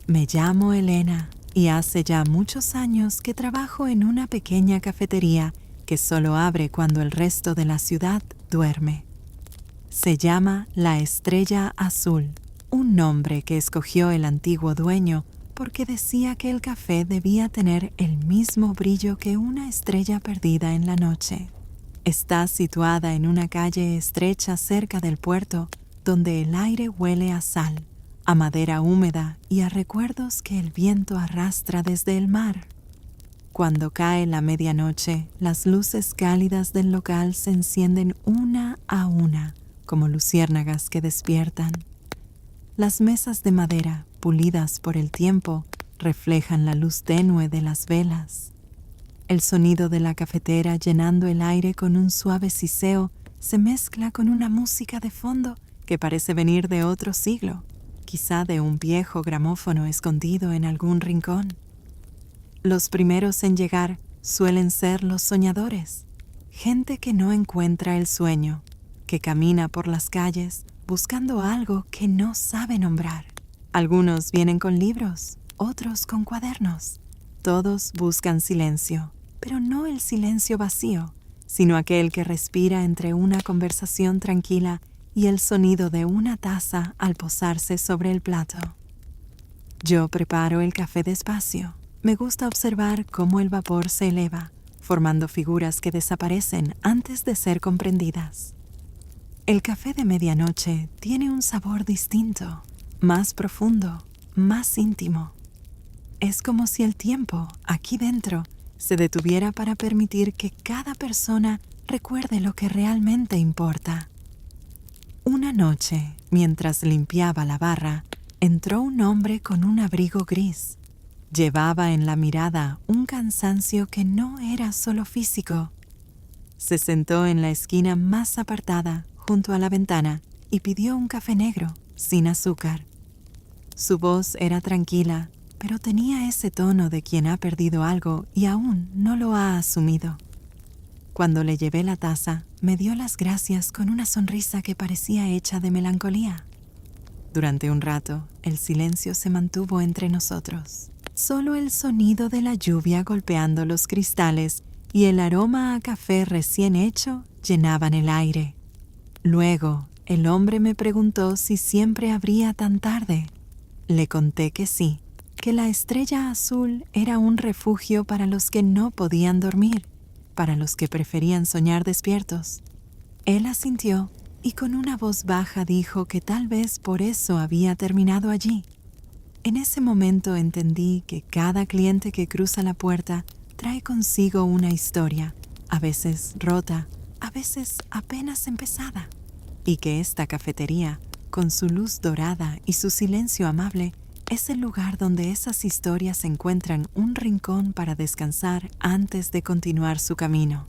Me llamo Elena y hace ya muchos años que trabajo en una pequeña cafetería que solo abre cuando el resto de la ciudad duerme. Se llama La Estrella Azul, un nombre que escogió el antiguo dueño porque decía que el café debía tener el mismo brillo que una estrella perdida en la noche. Está situada en una calle estrecha cerca del puerto, donde el aire huele a sal, a madera húmeda y a recuerdos que el viento arrastra desde el mar. Cuando cae la medianoche, las luces cálidas del local se encienden una a una, como luciérnagas que despiertan. Las mesas de madera, pulidas por el tiempo, reflejan la luz tenue de las velas. El sonido de la cafetera llenando el aire con un suave siseo se mezcla con una música de fondo que parece venir de otro siglo, quizá de un viejo gramófono escondido en algún rincón. Los primeros en llegar suelen ser los soñadores, gente que no encuentra el sueño, que camina por las calles buscando algo que no sabe nombrar. Algunos vienen con libros, otros con cuadernos. Todos buscan silencio, pero no el silencio vacío, sino aquel que respira entre una conversación tranquila y el sonido de una taza al posarse sobre el plato. Yo preparo el café despacio. Me gusta observar cómo el vapor se eleva, formando figuras que desaparecen antes de ser comprendidas. El café de medianoche tiene un sabor distinto, más profundo, más íntimo. Es como si el tiempo, aquí dentro, se detuviera para permitir que cada persona recuerde lo que realmente importa. Una noche, mientras limpiaba la barra, entró un hombre con un abrigo gris. Llevaba en la mirada un cansancio que no era solo físico. Se sentó en la esquina más apartada, junto a la ventana, y pidió un café negro, sin azúcar. Su voz era tranquila, pero tenía ese tono de quien ha perdido algo y aún no lo ha asumido. Cuando le llevé la taza, me dio las gracias con una sonrisa que parecía hecha de melancolía. Durante un rato, el silencio se mantuvo entre nosotros. Solo el sonido de la lluvia golpeando los cristales y el aroma a café recién hecho llenaban el aire. Luego, el hombre me preguntó si siempre abría tan tarde. Le conté que sí, que la Estrella Azul era un refugio para los que no podían dormir, para los que preferían soñar despiertos. Él asintió y con una voz baja dijo que tal vez por eso había terminado allí. En ese momento entendí que cada cliente que cruza la puerta trae consigo una historia, a veces rota, a veces apenas empezada, y que esta cafetería, con su luz dorada y su silencio amable, es el lugar donde esas historias encuentran un rincón para descansar antes de continuar su camino.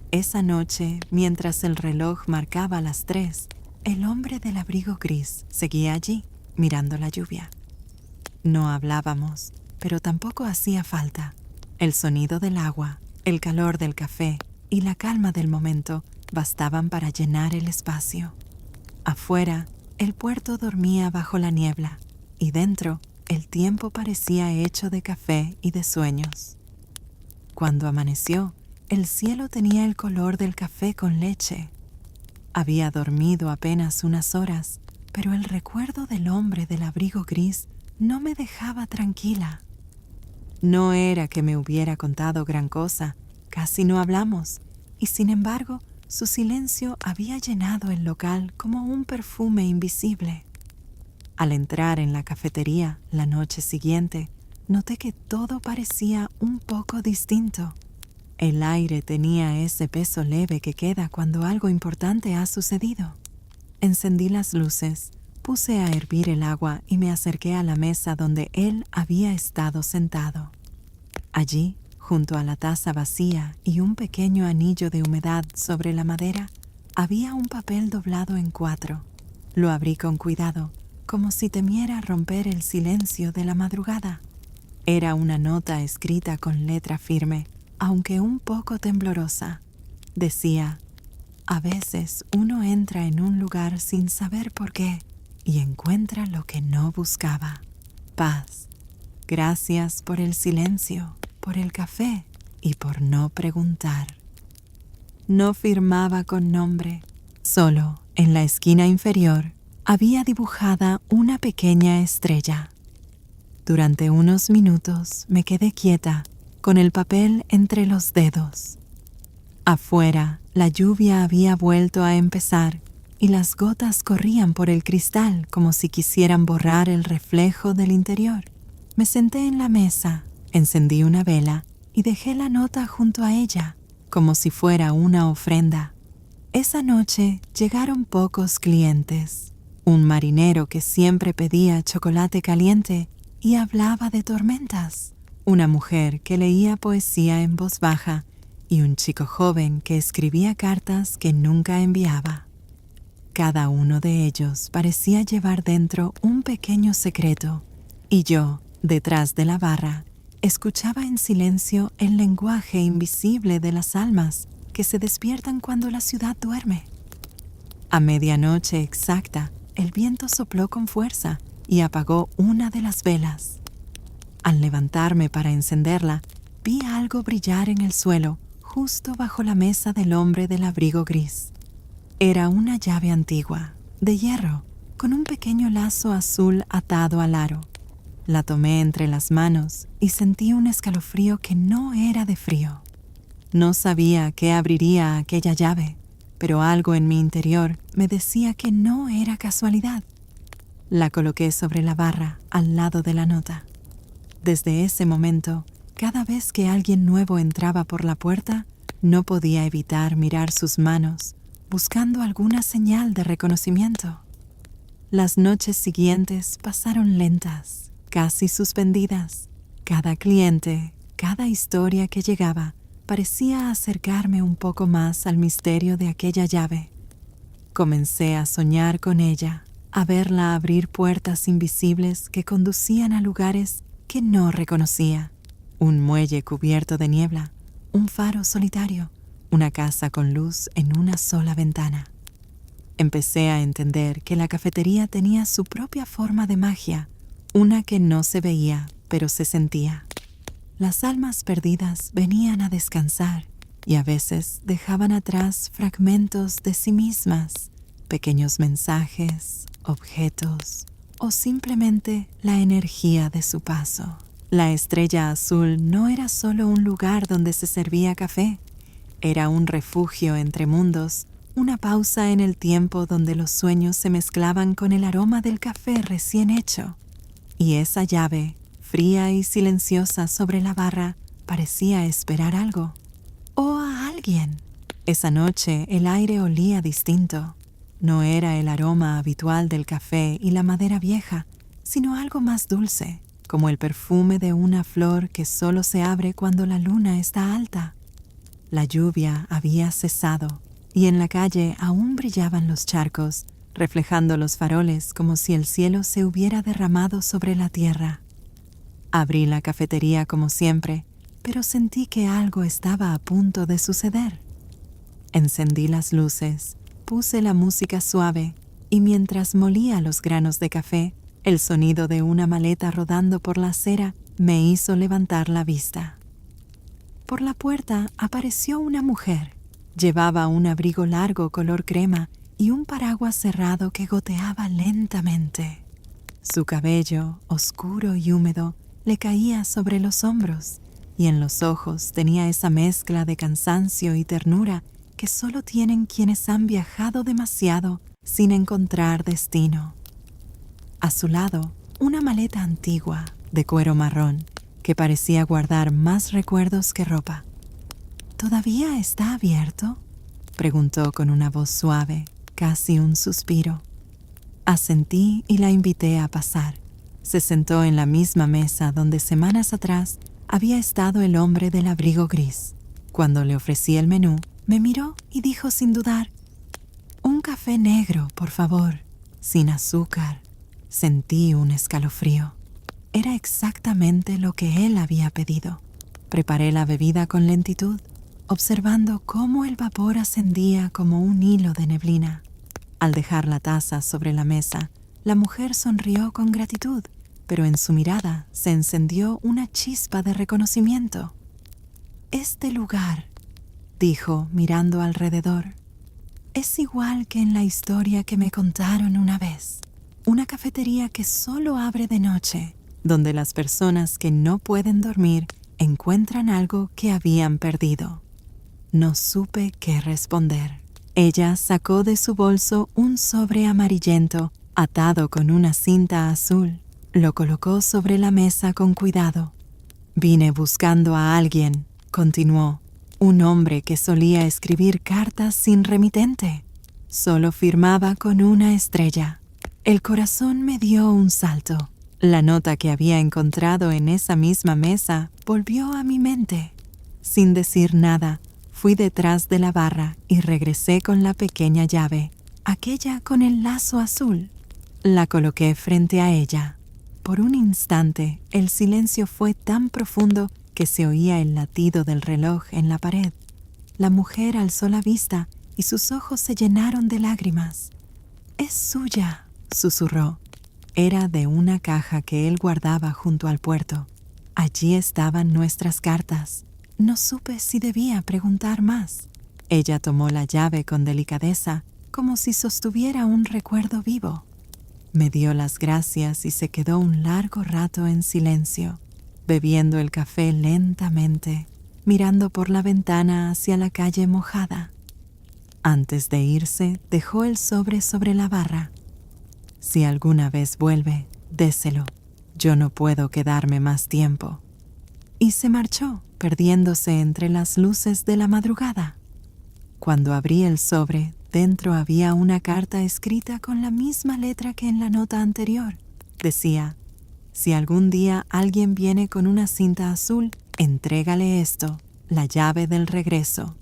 Esa noche, mientras el reloj marcaba las 3, el hombre del abrigo gris seguía allí, mirando la lluvia. No hablábamos, pero tampoco hacía falta. El sonido del agua, el calor del café y la calma del momento bastaban para llenar el espacio. Afuera, el puerto dormía bajo la niebla, y dentro, el tiempo parecía hecho de café y de sueños. Cuando amaneció, el cielo tenía el color del café con leche. Había dormido apenas unas horas, pero el recuerdo del hombre del abrigo gris no me dejaba tranquila. No era que me hubiera contado gran cosa, casi no hablamos, y sin embargo, su silencio había llenado el local como un perfume invisible. Al entrar en la cafetería la noche siguiente, noté que todo parecía un poco distinto. El aire tenía ese peso leve que queda cuando algo importante ha sucedido. Encendí las luces, puse a hervir el agua y me acerqué a la mesa donde él había estado sentado. Allí, junto a la taza vacía y un pequeño anillo de humedad sobre la madera, había un papel doblado en 4. Lo abrí con cuidado, como si temiera romper el silencio de la madrugada. Era una nota escrita con letra firme, aunque un poco temblorosa. Decía: a veces uno entra en un lugar sin saber por qué y encuentra lo que no buscaba. paz. Gracias por el silencio, por el café y por no preguntar. No firmaba con nombre, solo en la esquina inferior había dibujada una pequeña estrella. Durante unos minutos me quedé quieta, con el papel entre los dedos. Afuera, la lluvia había vuelto a empezar y las gotas corrían por el cristal como si quisieran borrar el reflejo del interior. Me senté en la mesa, encendí una vela y dejé la nota junto a ella, como si fuera una ofrenda. Esa noche llegaron pocos clientes. Un marinero que siempre pedía chocolate caliente y hablaba de tormentas. Una mujer que leía poesía en voz baja y un chico joven que escribía cartas que nunca enviaba. Cada uno de ellos parecía llevar dentro un pequeño secreto, y yo, detrás de la barra, escuchaba en silencio el lenguaje invisible de las almas que se despiertan cuando la ciudad duerme. A medianoche exacta, el viento sopló con fuerza y apagó una de las velas. Al levantarme para encenderla, vi algo brillar en el suelo, justo bajo la mesa del hombre del abrigo gris. Era una llave antigua, de hierro, con un pequeño lazo azul atado al aro. La tomé entre las manos y sentí un escalofrío que no era de frío. No sabía qué abriría aquella llave, pero algo en mi interior me decía que no era casualidad. La coloqué sobre la barra, al lado de la nota. Desde ese momento, cada vez que alguien nuevo entraba por la puerta, no podía evitar mirar sus manos, buscando alguna señal de reconocimiento. Las noches siguientes pasaron lentas, casi suspendidas. Cada cliente, cada historia que llegaba, parecía acercarme un poco más al misterio de aquella llave. Comencé a soñar con ella, a verla abrir puertas invisibles que conducían a lugares que no reconocía. Un muelle cubierto de niebla, un faro solitario, una casa con luz en una sola ventana. Empecé a entender que la cafetería tenía su propia forma de magia, una que no se veía, pero se sentía. Las almas perdidas venían a descansar y a veces dejaban atrás fragmentos de sí mismas, pequeños mensajes, objetos o simplemente la energía de su paso. La estrella azul no era solo un lugar donde se servía café, era un refugio entre mundos, una pausa en el tiempo donde los sueños se mezclaban con el aroma del café recién hecho. Y esa llave, fría y silenciosa sobre la barra, parecía esperar algo. O a alguien. Esa noche el aire olía distinto. No era el aroma habitual del café y la madera vieja, sino algo más dulce, como el perfume de una flor que solo se abre cuando la luna está alta. La lluvia había cesado y en la calle aún brillaban los charcos, reflejando los faroles como si el cielo se hubiera derramado sobre la tierra. Abrí la cafetería como siempre, pero sentí que algo estaba a punto de suceder. Encendí las luces, puse la música suave y mientras molía los granos de café, el sonido de una maleta rodando por la acera me hizo levantar la vista. Por la puerta apareció una mujer. Llevaba un abrigo largo color crema y un paraguas cerrado que goteaba lentamente. Su cabello, oscuro y húmedo, le caía sobre los hombros y en los ojos tenía esa mezcla de cansancio y ternura que solo tienen quienes han viajado demasiado sin encontrar destino. A su lado, una maleta antigua, de cuero marrón, que parecía guardar más recuerdos que ropa. ¿Todavía está abierto?, preguntó con una voz suave, casi un suspiro. Asentí y la invité a pasar. Se sentó en la misma mesa donde semanas atrás había estado el hombre del abrigo gris. Cuando le ofrecí el menú, me miró y dijo sin dudar: «Un café negro, por favor, sin azúcar». Sentí un escalofrío. Era exactamente lo que él había pedido. Preparé la bebida con lentitud, observando cómo el vapor ascendía como un hilo de neblina. Al dejar la taza sobre la mesa, la mujer sonrió con gratitud pero en su mirada se encendió una chispa de reconocimiento. «Este lugar», dijo mirando alrededor, «es igual que en la historia que me contaron una vez. Una cafetería que solo abre de noche, donde las personas que no pueden dormir encuentran algo que habían perdido». No supe qué responder. Ella sacó de su bolso un sobre amarillento atado con una cinta azul. Lo colocó sobre la mesa con cuidado. «Vine buscando a alguien», continuó, «un hombre que solía escribir cartas sin remitente. Solo firmaba con una estrella». El corazón me dio un salto. La nota que había encontrado en esa misma mesa volvió a mi mente. Sin decir nada, fui detrás de la barra y regresé con la pequeña llave, aquella con el lazo azul. La coloqué frente a ella. Por un instante, el silencio fue tan profundo que se oía el latido del reloj en la pared. La mujer alzó la vista y sus ojos se llenaron de lágrimas. «Es suya», susurró. Era de una caja que él guardaba junto al puerto. Allí estaban nuestras cartas. No supe si debía preguntar más. Ella tomó la llave con delicadeza, como si sostuviera un recuerdo vivo. Me dio las gracias y se quedó un largo rato en silencio, bebiendo el café lentamente, mirando por la ventana hacia la calle mojada. Antes de irse, dejó el sobre la barra. «Si alguna vez vuelve, déselo. Yo no puedo quedarme más tiempo». Y se marchó, perdiéndose entre las luces de la madrugada. Cuando abrí el sobre, dentro había una carta escrita con la misma letra que en la nota anterior. Decía: «Si algún día alguien viene con una cinta azul, entrégale esto, la llave del regreso».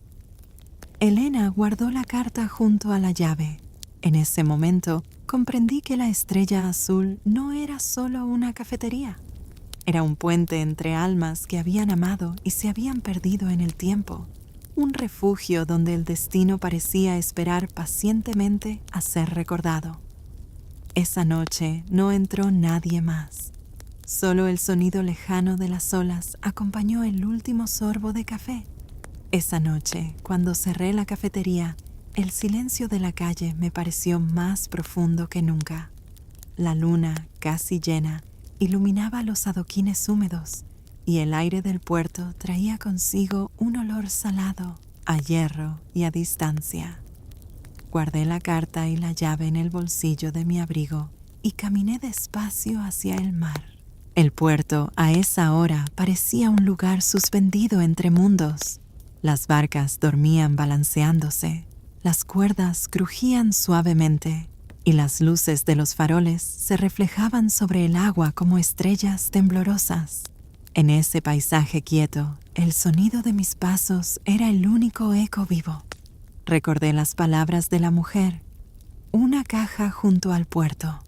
Elena guardó la carta junto a la llave. En ese momento, comprendí que la Estrella Azul no era solo una cafetería. Era un puente entre almas que habían amado y se habían perdido en el tiempo. Un refugio donde el destino parecía esperar pacientemente a ser recordado. Esa noche no entró nadie más. Solo el sonido lejano de las olas acompañó el último sorbo de café. Esa noche, cuando cerré la cafetería, el silencio de la calle me pareció más profundo que nunca. La luna, casi llena, iluminaba los adoquines húmedos y el aire del puerto traía consigo un olor salado, a hierro y a distancia. Guardé la carta y la llave en el bolsillo de mi abrigo y caminé despacio hacia el mar. El puerto a esa hora parecía un lugar suspendido entre mundos. Las barcas dormían balanceándose, las cuerdas crujían suavemente y las luces de los faroles se reflejaban sobre el agua como estrellas temblorosas. En ese paisaje quieto, el sonido de mis pasos era el único eco vivo. Recordé las palabras de la mujer: «una caja junto al puerto».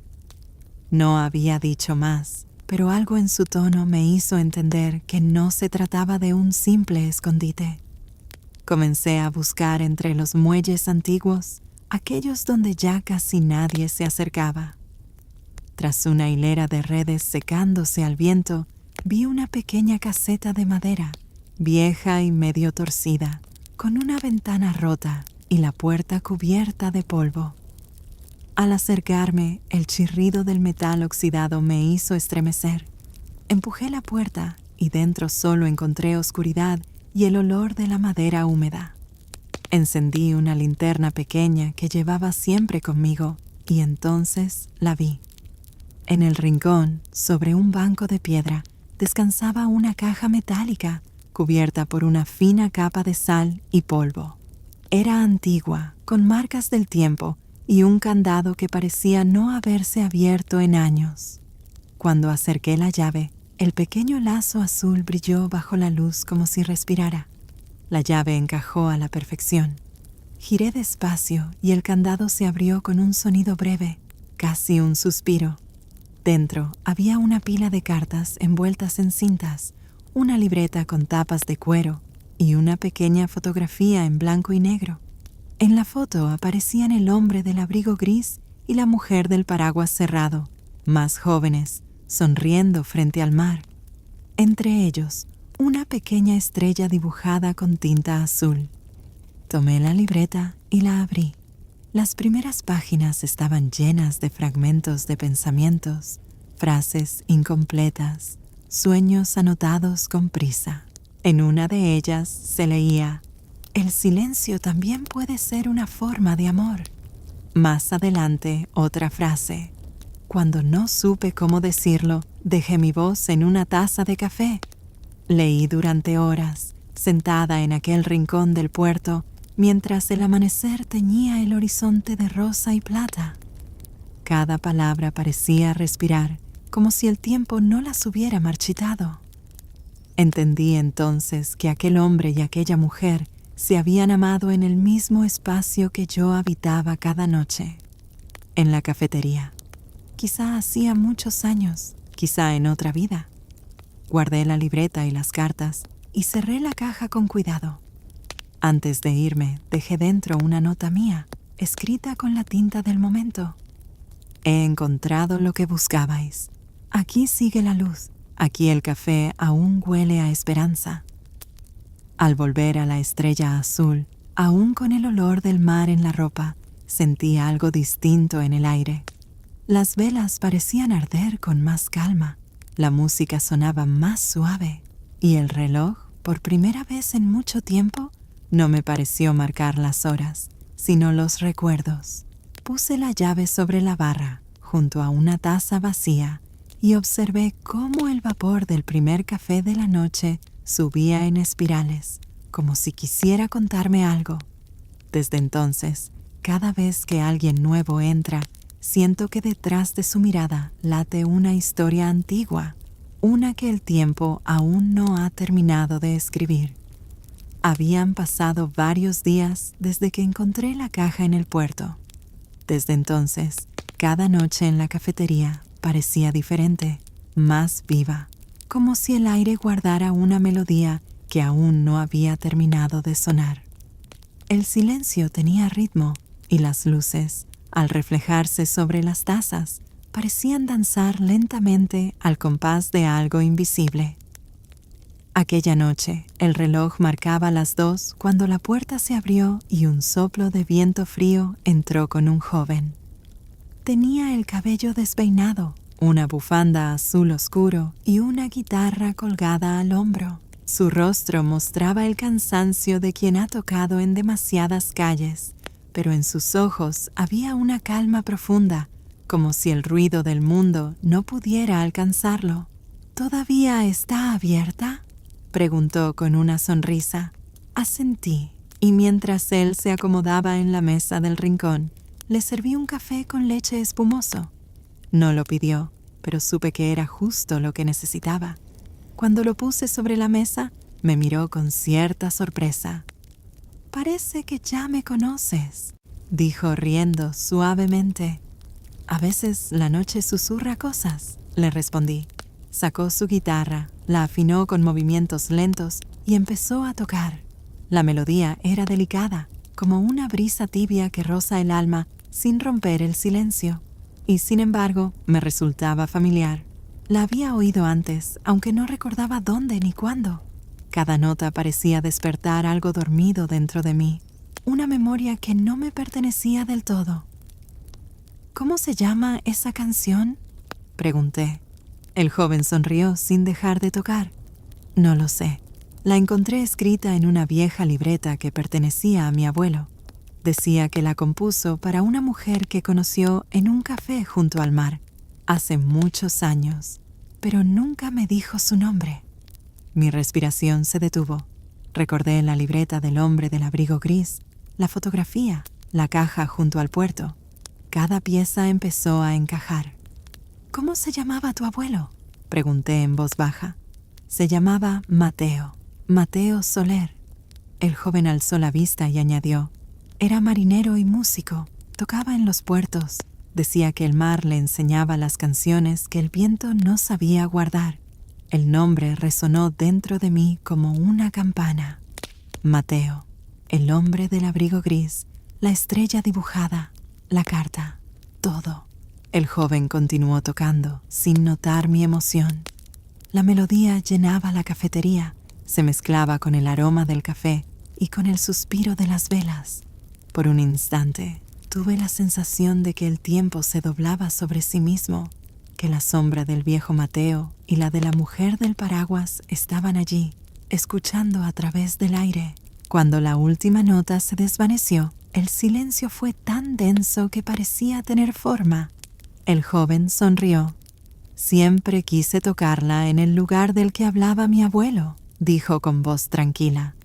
No había dicho más, pero algo en su tono me hizo entender que no se trataba de un simple escondite. Comencé a buscar entre los muelles antiguos, aquellos donde ya casi nadie se acercaba. Tras una hilera de redes secándose al viento, vi una pequeña caseta de madera, vieja y medio torcida, con una ventana rota y la puerta cubierta de polvo. Al acercarme, el chirrido del metal oxidado me hizo estremecer. Empujé la puerta y dentro solo encontré oscuridad y el olor de la madera húmeda. Encendí una linterna pequeña que llevaba siempre conmigo y entonces la vi. En el rincón, sobre un banco de piedra, descansaba una caja metálica cubierta por una fina capa de sal y polvo. Era antigua, con marcas del tiempo y un candado que parecía no haberse abierto en años. Cuando acerqué la llave, el pequeño lazo azul brilló bajo la luz como si respirara. La llave encajó a la perfección. Giré despacio y el candado se abrió con un sonido breve, casi un suspiro. Dentro había una pila de cartas envueltas en cintas, una libreta con tapas de cuero y una pequeña fotografía en blanco y negro. En la foto aparecían el hombre del abrigo gris y la mujer del paraguas cerrado, más jóvenes, sonriendo frente al mar. Entre ellos, una pequeña estrella dibujada con tinta azul. Tomé la libreta y la abrí. Las primeras páginas estaban llenas de fragmentos de pensamientos, frases incompletas, sueños anotados con prisa. En una de ellas se leía: "El silencio también puede ser una forma de amor". Más adelante, otra frase: "Cuando no supe cómo decirlo, dejé mi voz en una taza de café". Leí durante horas, sentada en aquel rincón del puerto, mientras el amanecer teñía el horizonte de rosa y plata. Cada palabra parecía respirar, como si el tiempo no las hubiera marchitado. Entendí entonces que aquel hombre y aquella mujer se habían amado en el mismo espacio que yo habitaba cada noche, en la cafetería. Quizá hacía muchos años, quizá en otra vida. Guardé la libreta y las cartas y cerré la caja con cuidado. Antes de irme, dejé dentro una nota mía, escrita con la tinta del momento. He encontrado lo que buscabais. Aquí sigue la luz. Aquí el café aún huele a esperanza. Al volver a la estrella azul, aún con el olor del mar en la ropa, sentí algo distinto en el aire. Las velas parecían arder con más calma, la música sonaba más suave y el reloj, por primera vez en mucho tiempo, no me pareció marcar las horas, sino los recuerdos. Puse la llave sobre la barra, junto a una taza vacía, y observé cómo el vapor del primer café de la noche subía en espirales, como si quisiera contarme algo. Desde entonces, cada vez que alguien nuevo entra, siento que detrás de su mirada late una historia antigua, una que el tiempo aún no ha terminado de escribir. Habían pasado varios días desde que encontré la caja en el puerto. Desde entonces, cada noche en la cafetería parecía diferente, más viva, como si el aire guardara una melodía que aún no había terminado de sonar. El silencio tenía ritmo y las luces, al reflejarse sobre las tazas, parecían danzar lentamente al compás de algo invisible. Aquella noche, el reloj marcaba las 2 cuando la puerta se abrió y un soplo de viento frío entró con un joven. Tenía el cabello despeinado, una bufanda azul oscuro y una guitarra colgada al hombro. Su rostro mostraba el cansancio de quien ha tocado en demasiadas calles, pero en sus ojos había una calma profunda, como si el ruido del mundo no pudiera alcanzarlo. ¿Todavía está abierta?, preguntó con una sonrisa. Asentí, y mientras él se acomodaba en la mesa del rincón, le serví un café con leche espumoso. No lo pidió, pero supe que era justo lo que necesitaba. Cuando lo puse sobre la mesa, me miró con cierta sorpresa. «Parece que ya me conoces», dijo riendo suavemente. «A veces la noche susurra cosas», le respondí. Sacó su guitarra, la afinó con movimientos lentos y empezó a tocar. La melodía era delicada, como una brisa tibia que roza el alma sin romper el silencio. Y sin embargo, me resultaba familiar. La había oído antes, aunque no recordaba dónde ni cuándo. Cada nota parecía despertar algo dormido dentro de mí, una memoria que no me pertenecía del todo. «¿Cómo se llama esa canción?», pregunté. El joven sonrió sin dejar de tocar. «No lo sé. La encontré escrita en una vieja libreta que pertenecía a mi abuelo. Decía que la compuso para una mujer que conoció en un café junto al mar, hace muchos años, pero nunca me dijo su nombre». Mi respiración se detuvo. Recordé la libreta del hombre del abrigo gris, la fotografía, la caja junto al puerto. Cada pieza empezó a encajar. «¿Cómo se llamaba tu abuelo?», pregunté en voz baja. «Se llamaba Mateo, Mateo Soler». El joven alzó la vista y añadió: «Era marinero y músico, tocaba en los puertos. Decía que el mar le enseñaba las canciones que el viento no sabía guardar». El nombre resonó dentro de mí como una campana. Mateo, el hombre del abrigo gris, la estrella dibujada, la carta, todo. El joven continuó tocando, sin notar mi emoción. La melodía llenaba la cafetería, se mezclaba con el aroma del café y con el suspiro de las velas. Por un instante, tuve la sensación de que el tiempo se doblaba sobre sí mismo, que la sombra del viejo Mateo y la de la mujer del paraguas estaban allí, escuchando a través del aire. Cuando la última nota se desvaneció, el silencio fue tan denso que parecía tener forma. El joven sonrió. «Siempre quise tocarla en el lugar del que hablaba mi abuelo», dijo con voz tranquila.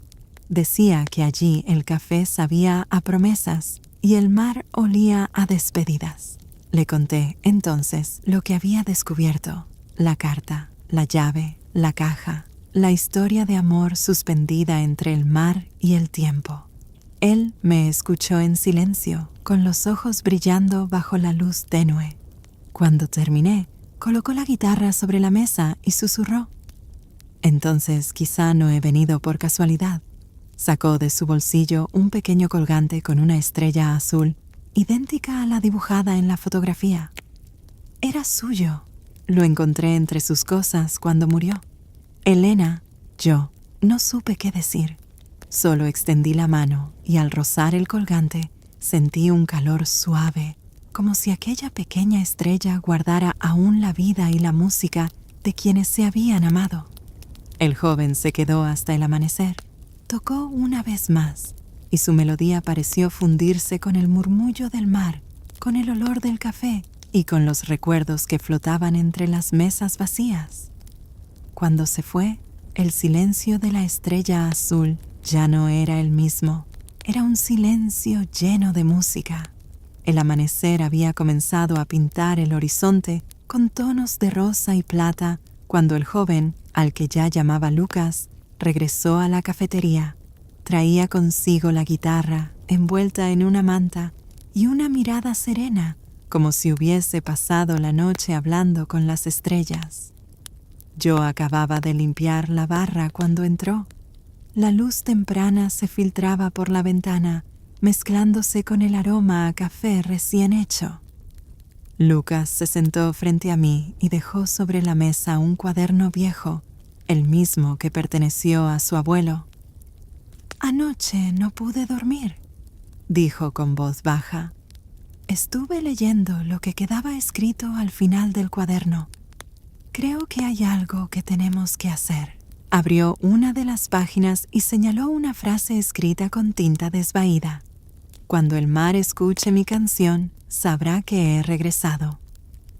Decía que allí el café sabía a promesas y el mar olía a despedidas. Le conté entonces lo que había descubierto: la carta, la llave, la caja, la historia de amor suspendida entre el mar y el tiempo. Él me escuchó en silencio, con los ojos brillando bajo la luz tenue. Cuando terminé, colocó la guitarra sobre la mesa y susurró: «Entonces quizá no he venido por casualidad». Sacó de su bolsillo un pequeño colgante con una estrella azul, idéntica a la dibujada en la fotografía. Era suyo. Lo encontré entre sus cosas cuando murió. Elena, yo, no supe qué decir. Solo extendí la mano y al rozar el colgante sentí un calor suave, como si aquella pequeña estrella guardara aún la vida y la música de quienes se habían amado. El joven se quedó hasta el amanecer. Tocó una vez más, y su melodía pareció fundirse con el murmullo del mar, con el olor del café y con los recuerdos que flotaban entre las mesas vacías. Cuando se fue, el silencio de la estrella azul ya no era el mismo. Era un silencio lleno de música. El amanecer había comenzado a pintar el horizonte con tonos de rosa y plata cuando el joven, al que ya llamaba Lucas, regresó a la cafetería. Traía consigo la guitarra envuelta en una manta y una mirada serena, como si hubiese pasado la noche hablando con las estrellas. Yo acababa de limpiar la barra cuando entró. La luz temprana se filtraba por la ventana, mezclándose con el aroma a café recién hecho. Lucas se sentó frente a mí y dejó sobre la mesa un cuaderno viejo, el mismo que perteneció a su abuelo. «Anoche no pude dormir», dijo con voz baja. «Estuve leyendo lo que quedaba escrito al final del cuaderno. Creo que hay algo que tenemos que hacer». Abrió una de las páginas y señaló una frase escrita con tinta desvaída. «Cuando el mar escuche mi canción, sabrá que he regresado».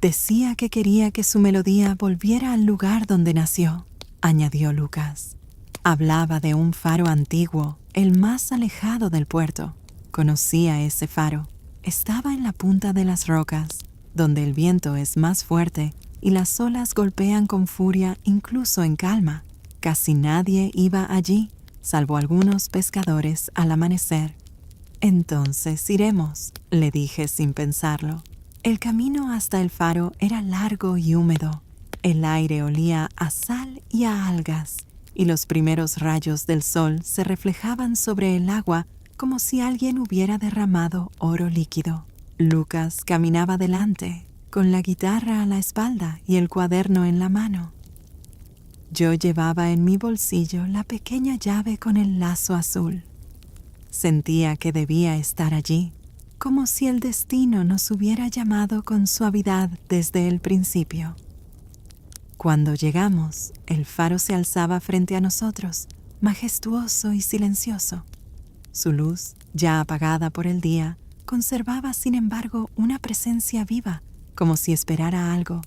Decía que quería que su melodía volviera al lugar donde nació, añadió Lucas. Hablaba de un faro antiguo, el más alejado del puerto. Conocía ese faro. Estaba en la punta de las rocas, donde el viento es más fuerte y las olas golpean con furia incluso en calma. Casi nadie iba allí, salvo algunos pescadores al amanecer. «Entonces iremos», le dije sin pensarlo. El camino hasta el faro era largo y húmedo. El aire olía a sal y a algas, y los primeros rayos del sol se reflejaban sobre el agua como si alguien hubiera derramado oro líquido. Lucas caminaba delante, con la guitarra a la espalda y el cuaderno en la mano. Yo llevaba en mi bolsillo la pequeña llave con el lazo azul. Sentía que debía estar allí, como si el destino nos hubiera llamado con suavidad desde el principio. Cuando llegamos, el faro se alzaba frente a nosotros, majestuoso y silencioso. Su luz, ya apagada por el día, conservaba sin embargo una presencia viva, como si esperara algo.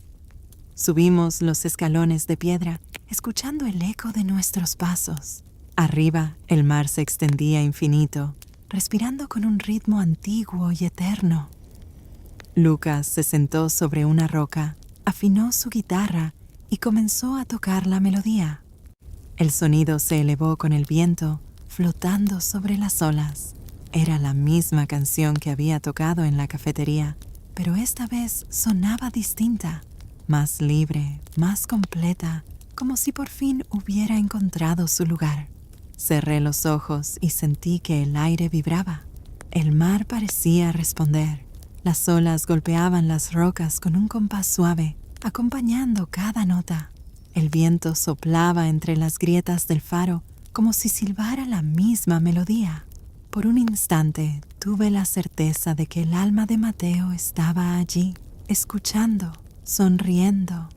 Subimos los escalones de piedra, escuchando el eco de nuestros pasos. Arriba, el mar se extendía infinito, respirando con un ritmo antiguo y eterno. Lucas se sentó sobre una roca, afinó su guitarra y comenzó a tocar la melodía. El sonido se elevó con el viento, flotando sobre las olas. Era la misma canción que había tocado en la cafetería, pero esta vez sonaba distinta, más libre, más completa, como si por fin hubiera encontrado su lugar. Cerré los ojos y sentí que el aire vibraba. El mar parecía responder. Las olas golpeaban las rocas con un compás suave, acompañando cada nota. El viento soplaba entre las grietas del faro como si silbara la misma melodía. Por un instante tuve la certeza de que el alma de Mateo estaba allí, escuchando, sonriendo.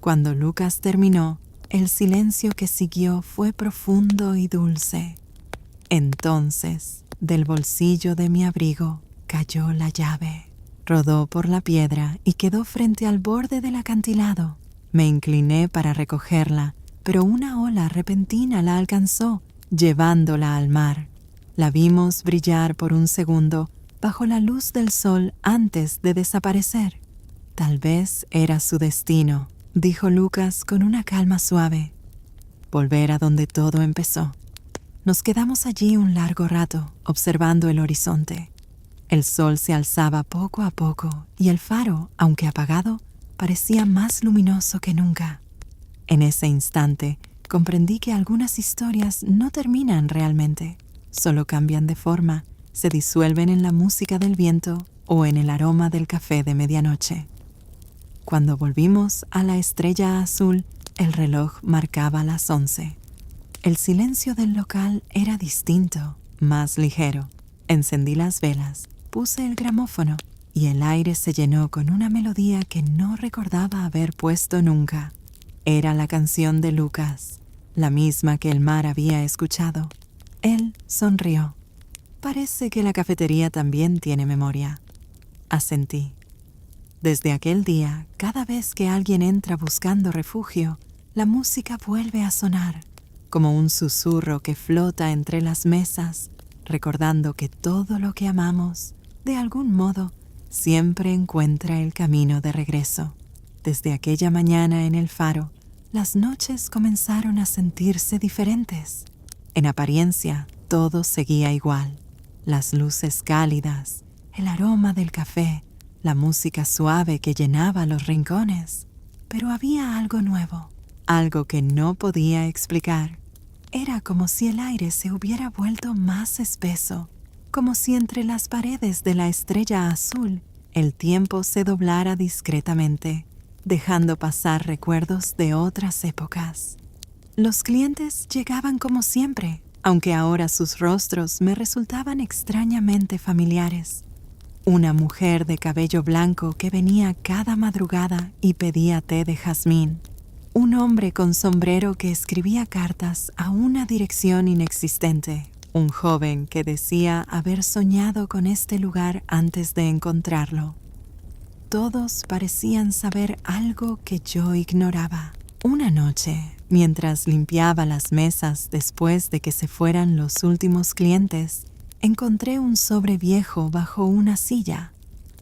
Cuando Lucas terminó, el silencio que siguió fue profundo y dulce. Entonces, del bolsillo de mi abrigo cayó la llave. Rodó por la piedra y quedó frente al borde del acantilado. Me incliné para recogerla, pero una ola repentina la alcanzó, llevándola al mar. La vimos brillar por un segundo bajo la luz del sol antes de desaparecer. Tal vez era su destino, dijo Lucas con una calma suave. Volver a donde todo empezó. Nos quedamos allí un largo rato, observando el horizonte. El sol se alzaba poco a poco y el faro, aunque apagado, parecía más luminoso que nunca. En ese instante, comprendí que algunas historias no terminan realmente, solo cambian de forma, se disuelven en la música del viento o en el aroma del café de medianoche. Cuando volvimos a la Estrella Azul, el reloj marcaba las 11. El silencio del local era distinto, más ligero. Encendí las velas, puse el gramófono y el aire se llenó con una melodía que no recordaba haber puesto nunca. Era la canción de Lucas, la misma que el mar había escuchado. Él sonrió. Parece que la cafetería también tiene memoria. Asentí. Desde aquel día, cada vez que alguien entra buscando refugio, la música vuelve a sonar, como un susurro que flota entre las mesas, recordando que todo lo que amamos, de algún modo, siempre encuentra el camino de regreso. Desde aquella mañana en el faro, las noches comenzaron a sentirse diferentes. En apariencia, todo seguía igual. Las luces cálidas, el aroma del café, la música suave que llenaba los rincones. Pero había algo nuevo, algo que no podía explicar. Era como si el aire se hubiera vuelto más espeso, como si entre las paredes de la Estrella Azul el tiempo se doblara discretamente, dejando pasar recuerdos de otras épocas. Los clientes llegaban como siempre, aunque ahora sus rostros me resultaban extrañamente familiares. Una mujer de cabello blanco que venía cada madrugada y pedía té de jazmín. Un hombre con sombrero que escribía cartas a una dirección inexistente. Un joven que decía haber soñado con este lugar antes de encontrarlo. Todos parecían saber algo que yo ignoraba. Una noche, mientras limpiaba las mesas después de que se fueran los últimos clientes, encontré un sobre viejo bajo una silla.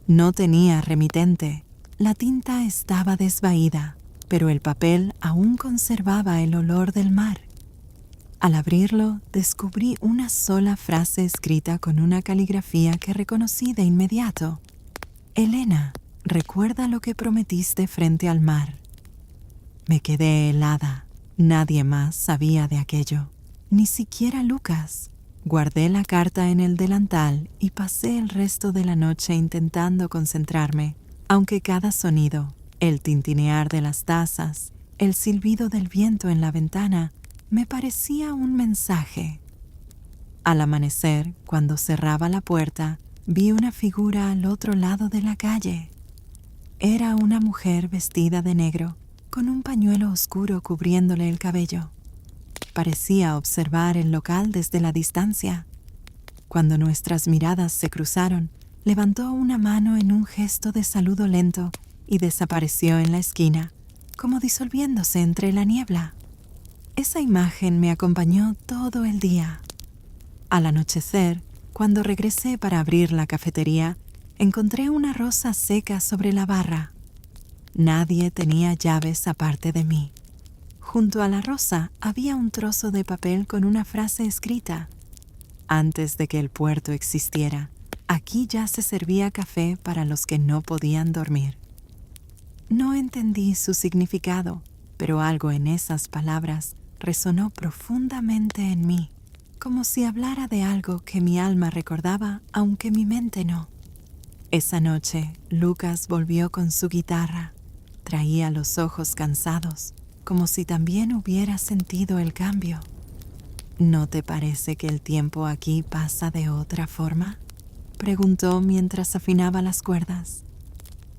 No tenía remitente. La tinta estaba desvaída, pero el papel aún conservaba el olor del mar. Al abrirlo, descubrí una sola frase escrita con una caligrafía que reconocí de inmediato. Elena, recuerda lo que prometiste frente al mar. Me quedé helada. Nadie más sabía de aquello, ni siquiera Lucas. Guardé la carta en el delantal y pasé el resto de la noche intentando concentrarme, aunque cada sonido, el tintinear de las tazas, el silbido del viento en la ventana, me parecía un mensaje. Al amanecer, cuando cerraba la puerta, vi una figura al otro lado de la calle. Era una mujer vestida de negro, con un pañuelo oscuro cubriéndole el cabello. Parecía observar el local desde la distancia. Cuando nuestras miradas se cruzaron, levantó una mano en un gesto de saludo lento y desapareció en la esquina, como disolviéndose entre la niebla. Esa imagen me acompañó todo el día. Al anochecer, cuando regresé para abrir la cafetería, encontré una rosa seca sobre la barra. Nadie tenía llaves aparte de mí. Junto a la rosa había un trozo de papel con una frase escrita. Antes de que el puerto existiera, aquí ya se servía café para los que no podían dormir. No entendí su significado, pero algo en esas palabras resonó profundamente en mí, como si hablara de algo que mi alma recordaba, aunque mi mente no. Esa noche, Lucas volvió con su guitarra. Traía los ojos cansados, como si también hubiera sentido el cambio. ¿No te parece que el tiempo aquí pasa de otra forma?, preguntó mientras afinaba las cuerdas.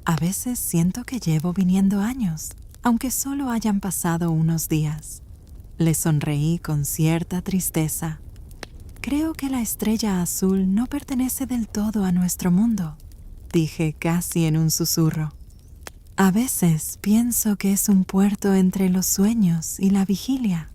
A veces siento que llevo viniendo años, aunque solo hayan pasado unos días. Le sonreí con cierta tristeza. Creo que la estrella azul no pertenece del todo a nuestro mundo, dije casi en un susurro. A veces pienso que es un puerto entre los sueños y la vigilia.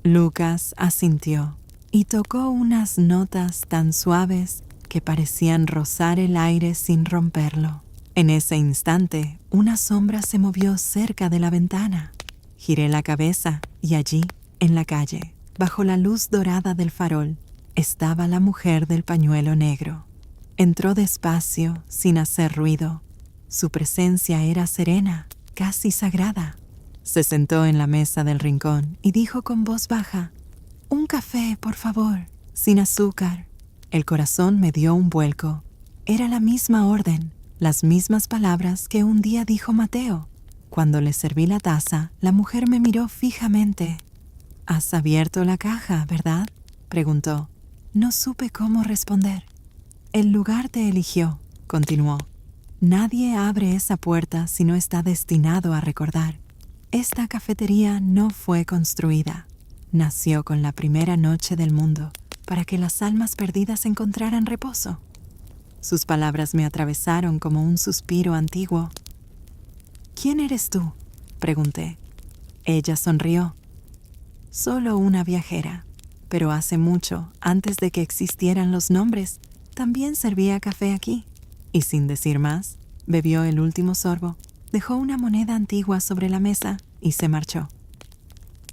Lucas asintió y tocó unas notas tan suaves que parecían rozar el aire sin romperlo. En ese instante, una sombra se movió cerca de la ventana. Giré la cabeza y allí, en la calle, bajo la luz dorada del farol, estaba la mujer del pañuelo negro. Entró despacio, sin hacer ruido. Su presencia era serena, casi sagrada. Se sentó en la mesa del rincón y dijo con voz baja: «Un café, por favor, sin azúcar». El corazón me dio un vuelco. Era la misma orden, las mismas palabras que un día dijo Mateo. Cuando le serví la taza, la mujer me miró fijamente. «¿Has abierto la caja, verdad?», preguntó. No supe cómo responder. «El lugar te eligió», continuó. «Nadie abre esa puerta si no está destinado a recordar. Esta cafetería no fue construida. Nació con la primera noche del mundo para que las almas perdidas encontraran reposo». Sus palabras me atravesaron como un suspiro antiguo. «¿Quién eres tú?», pregunté. Ella sonrió. «Solo una viajera, pero hace mucho, antes de que existieran los nombres, también servía café aquí». Y sin decir más, bebió el último sorbo, dejó una moneda antigua sobre la mesa y se marchó.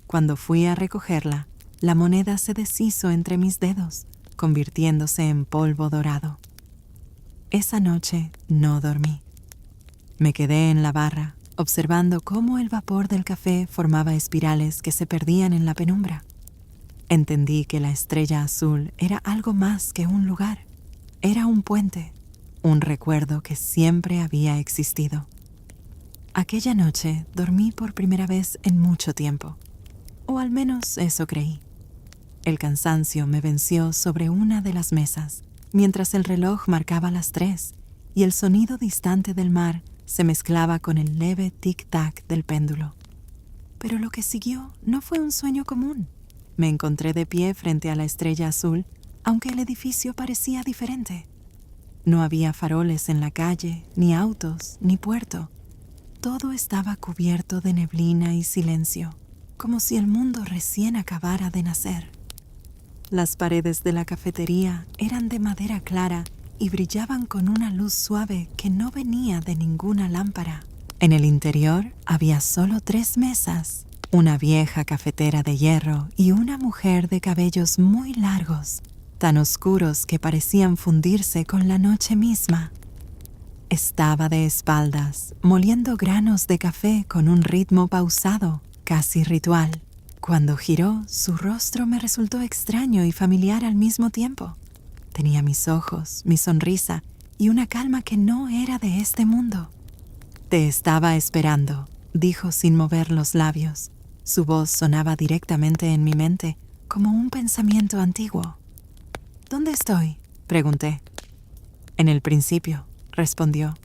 Cuando fui a recogerla, la moneda se deshizo entre mis dedos, convirtiéndose en polvo dorado. Esa noche no dormí. Me quedé en la barra, observando cómo el vapor del café formaba espirales que se perdían en la penumbra. Entendí que la estrella azul era algo más que un lugar. Era un puente, un recuerdo que siempre había existido. Aquella noche dormí por primera vez en mucho tiempo, o al menos eso creí. El cansancio me venció sobre una de las mesas, mientras el reloj marcaba las 3 y el sonido distante del mar se mezclaba con el leve tic-tac del péndulo. Pero lo que siguió no fue un sueño común. Me encontré de pie frente a la estrella azul, aunque el edificio parecía diferente. No había faroles en la calle, ni autos, ni puerto. Todo estaba cubierto de neblina y silencio, como si el mundo recién acabara de nacer. Las paredes de la cafetería eran de madera clara y brillaban con una luz suave que no venía de ninguna lámpara. En el interior había solo 3 mesas, una vieja cafetera de hierro y una mujer de cabellos muy largos, tan oscuros que parecían fundirse con la noche misma. Estaba de espaldas, moliendo granos de café con un ritmo pausado, casi ritual. Cuando giró, su rostro me resultó extraño y familiar al mismo tiempo. Tenía mis ojos, mi sonrisa y una calma que no era de este mundo. «Te estaba esperando», dijo sin mover los labios. Su voz sonaba directamente en mi mente, como un pensamiento antiguo. «¿Dónde estoy?», pregunté. «En el principio», respondió.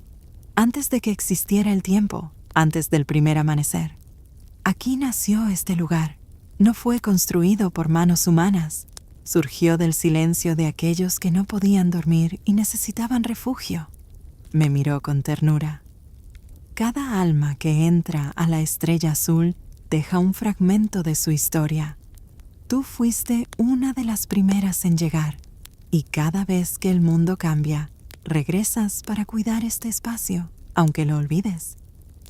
«Antes de que existiera el tiempo, antes del primer amanecer. Aquí nació este lugar. No fue construido por manos humanas. Surgió del silencio de aquellos que no podían dormir y necesitaban refugio». Me miró con ternura. «Cada alma que entra a la estrella azul deja un fragmento de su historia. Tú fuiste una de las primeras en llegar, y cada vez que el mundo cambia, regresas para cuidar este espacio, aunque lo olvides».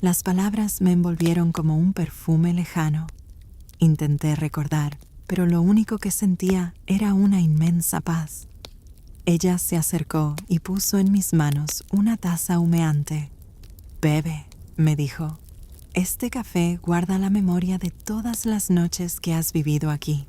Las palabras me envolvieron como un perfume lejano. Intenté recordar, pero lo único que sentía era una inmensa paz. Ella se acercó y puso en mis manos una taza humeante. «Bebe», me dijo. «Este café guarda la memoria de todas las noches que has vivido aquí».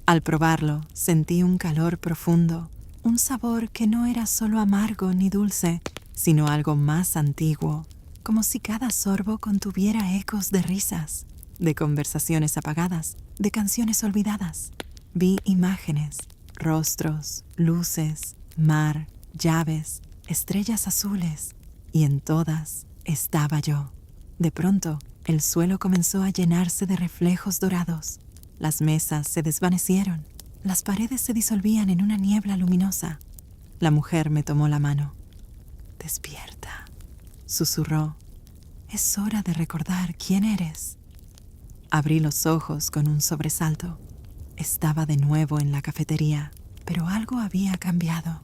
Al probarlo, sentí un calor profundo, un sabor que no era solo amargo ni dulce, sino algo más antiguo, como si cada sorbo contuviera ecos de risas, de conversaciones apagadas, de canciones olvidadas. Vi imágenes, rostros, luces, mar, llaves, estrellas azules, y en todas estaba yo. De pronto, el suelo comenzó a llenarse de reflejos dorados. Las mesas se desvanecieron. Las paredes se disolvían en una niebla luminosa. La mujer me tomó la mano. «Despierta», susurró. «Es hora de recordar quién eres». Abrí los ojos con un sobresalto. Estaba de nuevo en la cafetería, pero algo había cambiado.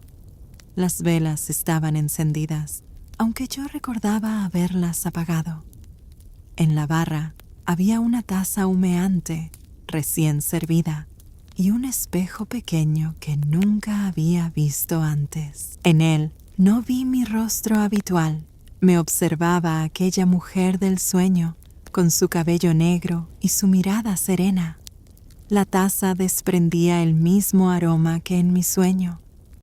Las velas estaban encendidas, aunque yo recordaba haberlas apagado. En la barra había una taza humeante, recién servida, y un espejo pequeño que nunca había visto antes. En él no vi mi rostro habitual. Me observaba aquella mujer del sueño, con su cabello negro y su mirada serena. La taza desprendía el mismo aroma que en mi sueño.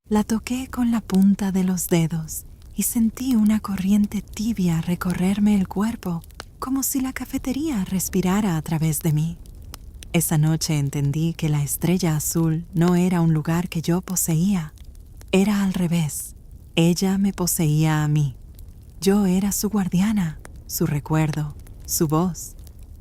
La toqué con la punta de los dedos y sentí una corriente tibia recorrerme el cuerpo, como si la cafetería respirara a través de mí. Esa noche entendí que la estrella azul no era un lugar que yo poseía. Era al revés. Ella me poseía a mí. Yo era su guardiana, su recuerdo, su voz.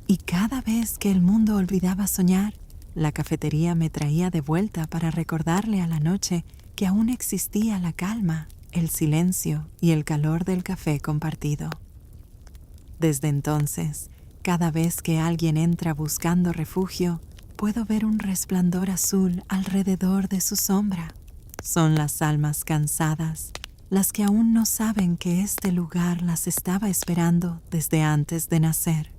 Y cada vez que el mundo olvidaba soñar, la cafetería me traía de vuelta para recordarle a la noche que aún existía la calma, el silencio y el calor del café compartido. Desde entonces, cada vez que alguien entra buscando refugio, puedo ver un resplandor azul alrededor de su sombra. Son las almas cansadas, las que aún no saben que este lugar las estaba esperando desde antes de nacer.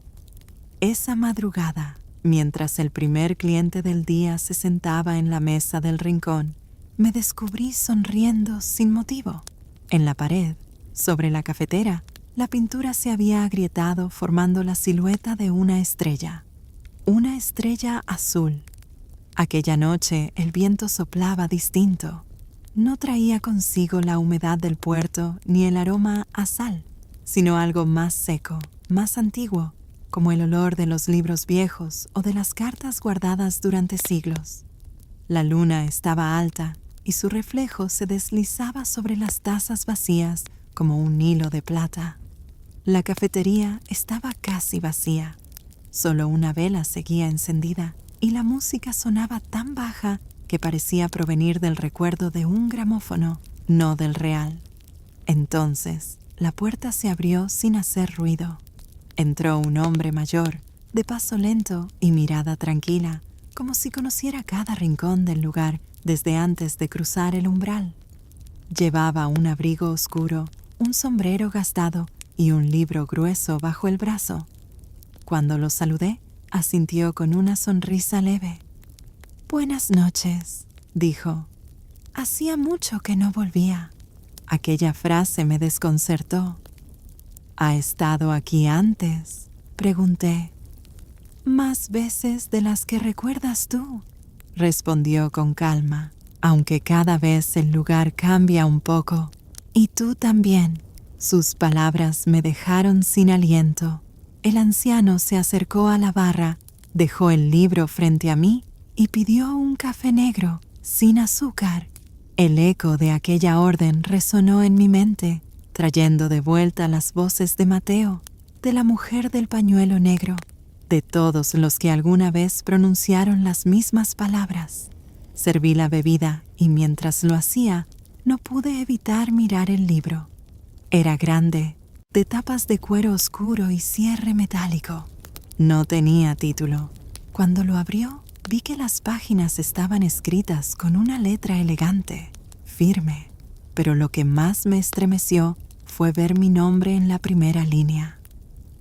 Esa madrugada, mientras el primer cliente del día se sentaba en la mesa del rincón, me descubrí sonriendo sin motivo. En la pared, sobre la cafetera, la pintura se había agrietado formando la silueta de una estrella azul. Aquella noche el viento soplaba distinto. No traía consigo la humedad del puerto ni el aroma a sal, sino algo más seco, más antiguo, como el olor de los libros viejos o de las cartas guardadas durante siglos. La luna estaba alta y su reflejo se deslizaba sobre las tazas vacías como un hilo de plata. La cafetería estaba casi vacía. Solo una vela seguía encendida y la música sonaba tan baja que parecía provenir del recuerdo de un gramófono, no del real. Entonces, la puerta se abrió sin hacer ruido. Entró un hombre mayor, de paso lento y mirada tranquila, como si conociera cada rincón del lugar desde antes de cruzar el umbral. Llevaba un abrigo oscuro, un sombrero gastado y un libro grueso bajo el brazo. Cuando lo saludé, asintió con una sonrisa leve. «Buenas noches», dijo. «Hacía mucho que no volvía». Aquella frase me desconcertó. «¿Ha estado aquí antes?», pregunté. «Más veces de las que recuerdas tú», respondió con calma, «aunque cada vez el lugar cambia un poco. Y tú también». Sus palabras me dejaron sin aliento. El anciano se acercó a la barra, dejó el libro frente a mí y pidió un café negro, sin azúcar. El eco de aquella orden resonó en mi mente, trayendo de vuelta las voces de Mateo, de la mujer del pañuelo negro, de todos los que alguna vez pronunciaron las mismas palabras. Serví la bebida y mientras lo hacía, no pude evitar mirar el libro. Era grande, de tapas de cuero oscuro y cierre metálico. No tenía título. Cuando lo abrió, vi que las páginas estaban escritas con una letra elegante, firme, pero lo que más me estremeció fue ver mi nombre en la primera línea.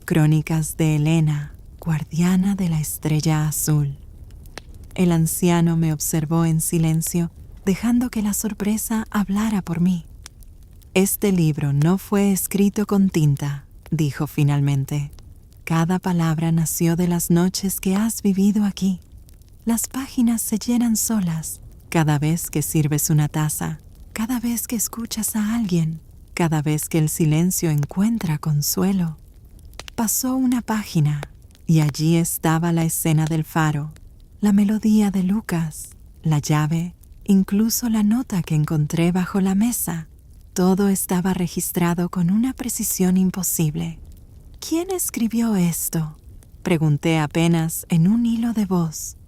Crónicas de Helena, guardiana de la estrella azul. El anciano me observó en silencio, dejando que la sorpresa hablara por mí. «Este libro no fue escrito con tinta», dijo finalmente. «Cada palabra nació de las noches que has vivido aquí. Las páginas se llenan solas cada vez que sirves una taza cada vez que escuchas a alguien, cada vez que el silencio encuentra consuelo. Pasó una página y allí estaba la escena del faro, la melodía de Lucas, la llave, incluso la nota que encontré bajo la mesa. Todo estaba registrado con una precisión imposible. ¿Quién escribió esto?, pregunté apenas en un hilo de voz.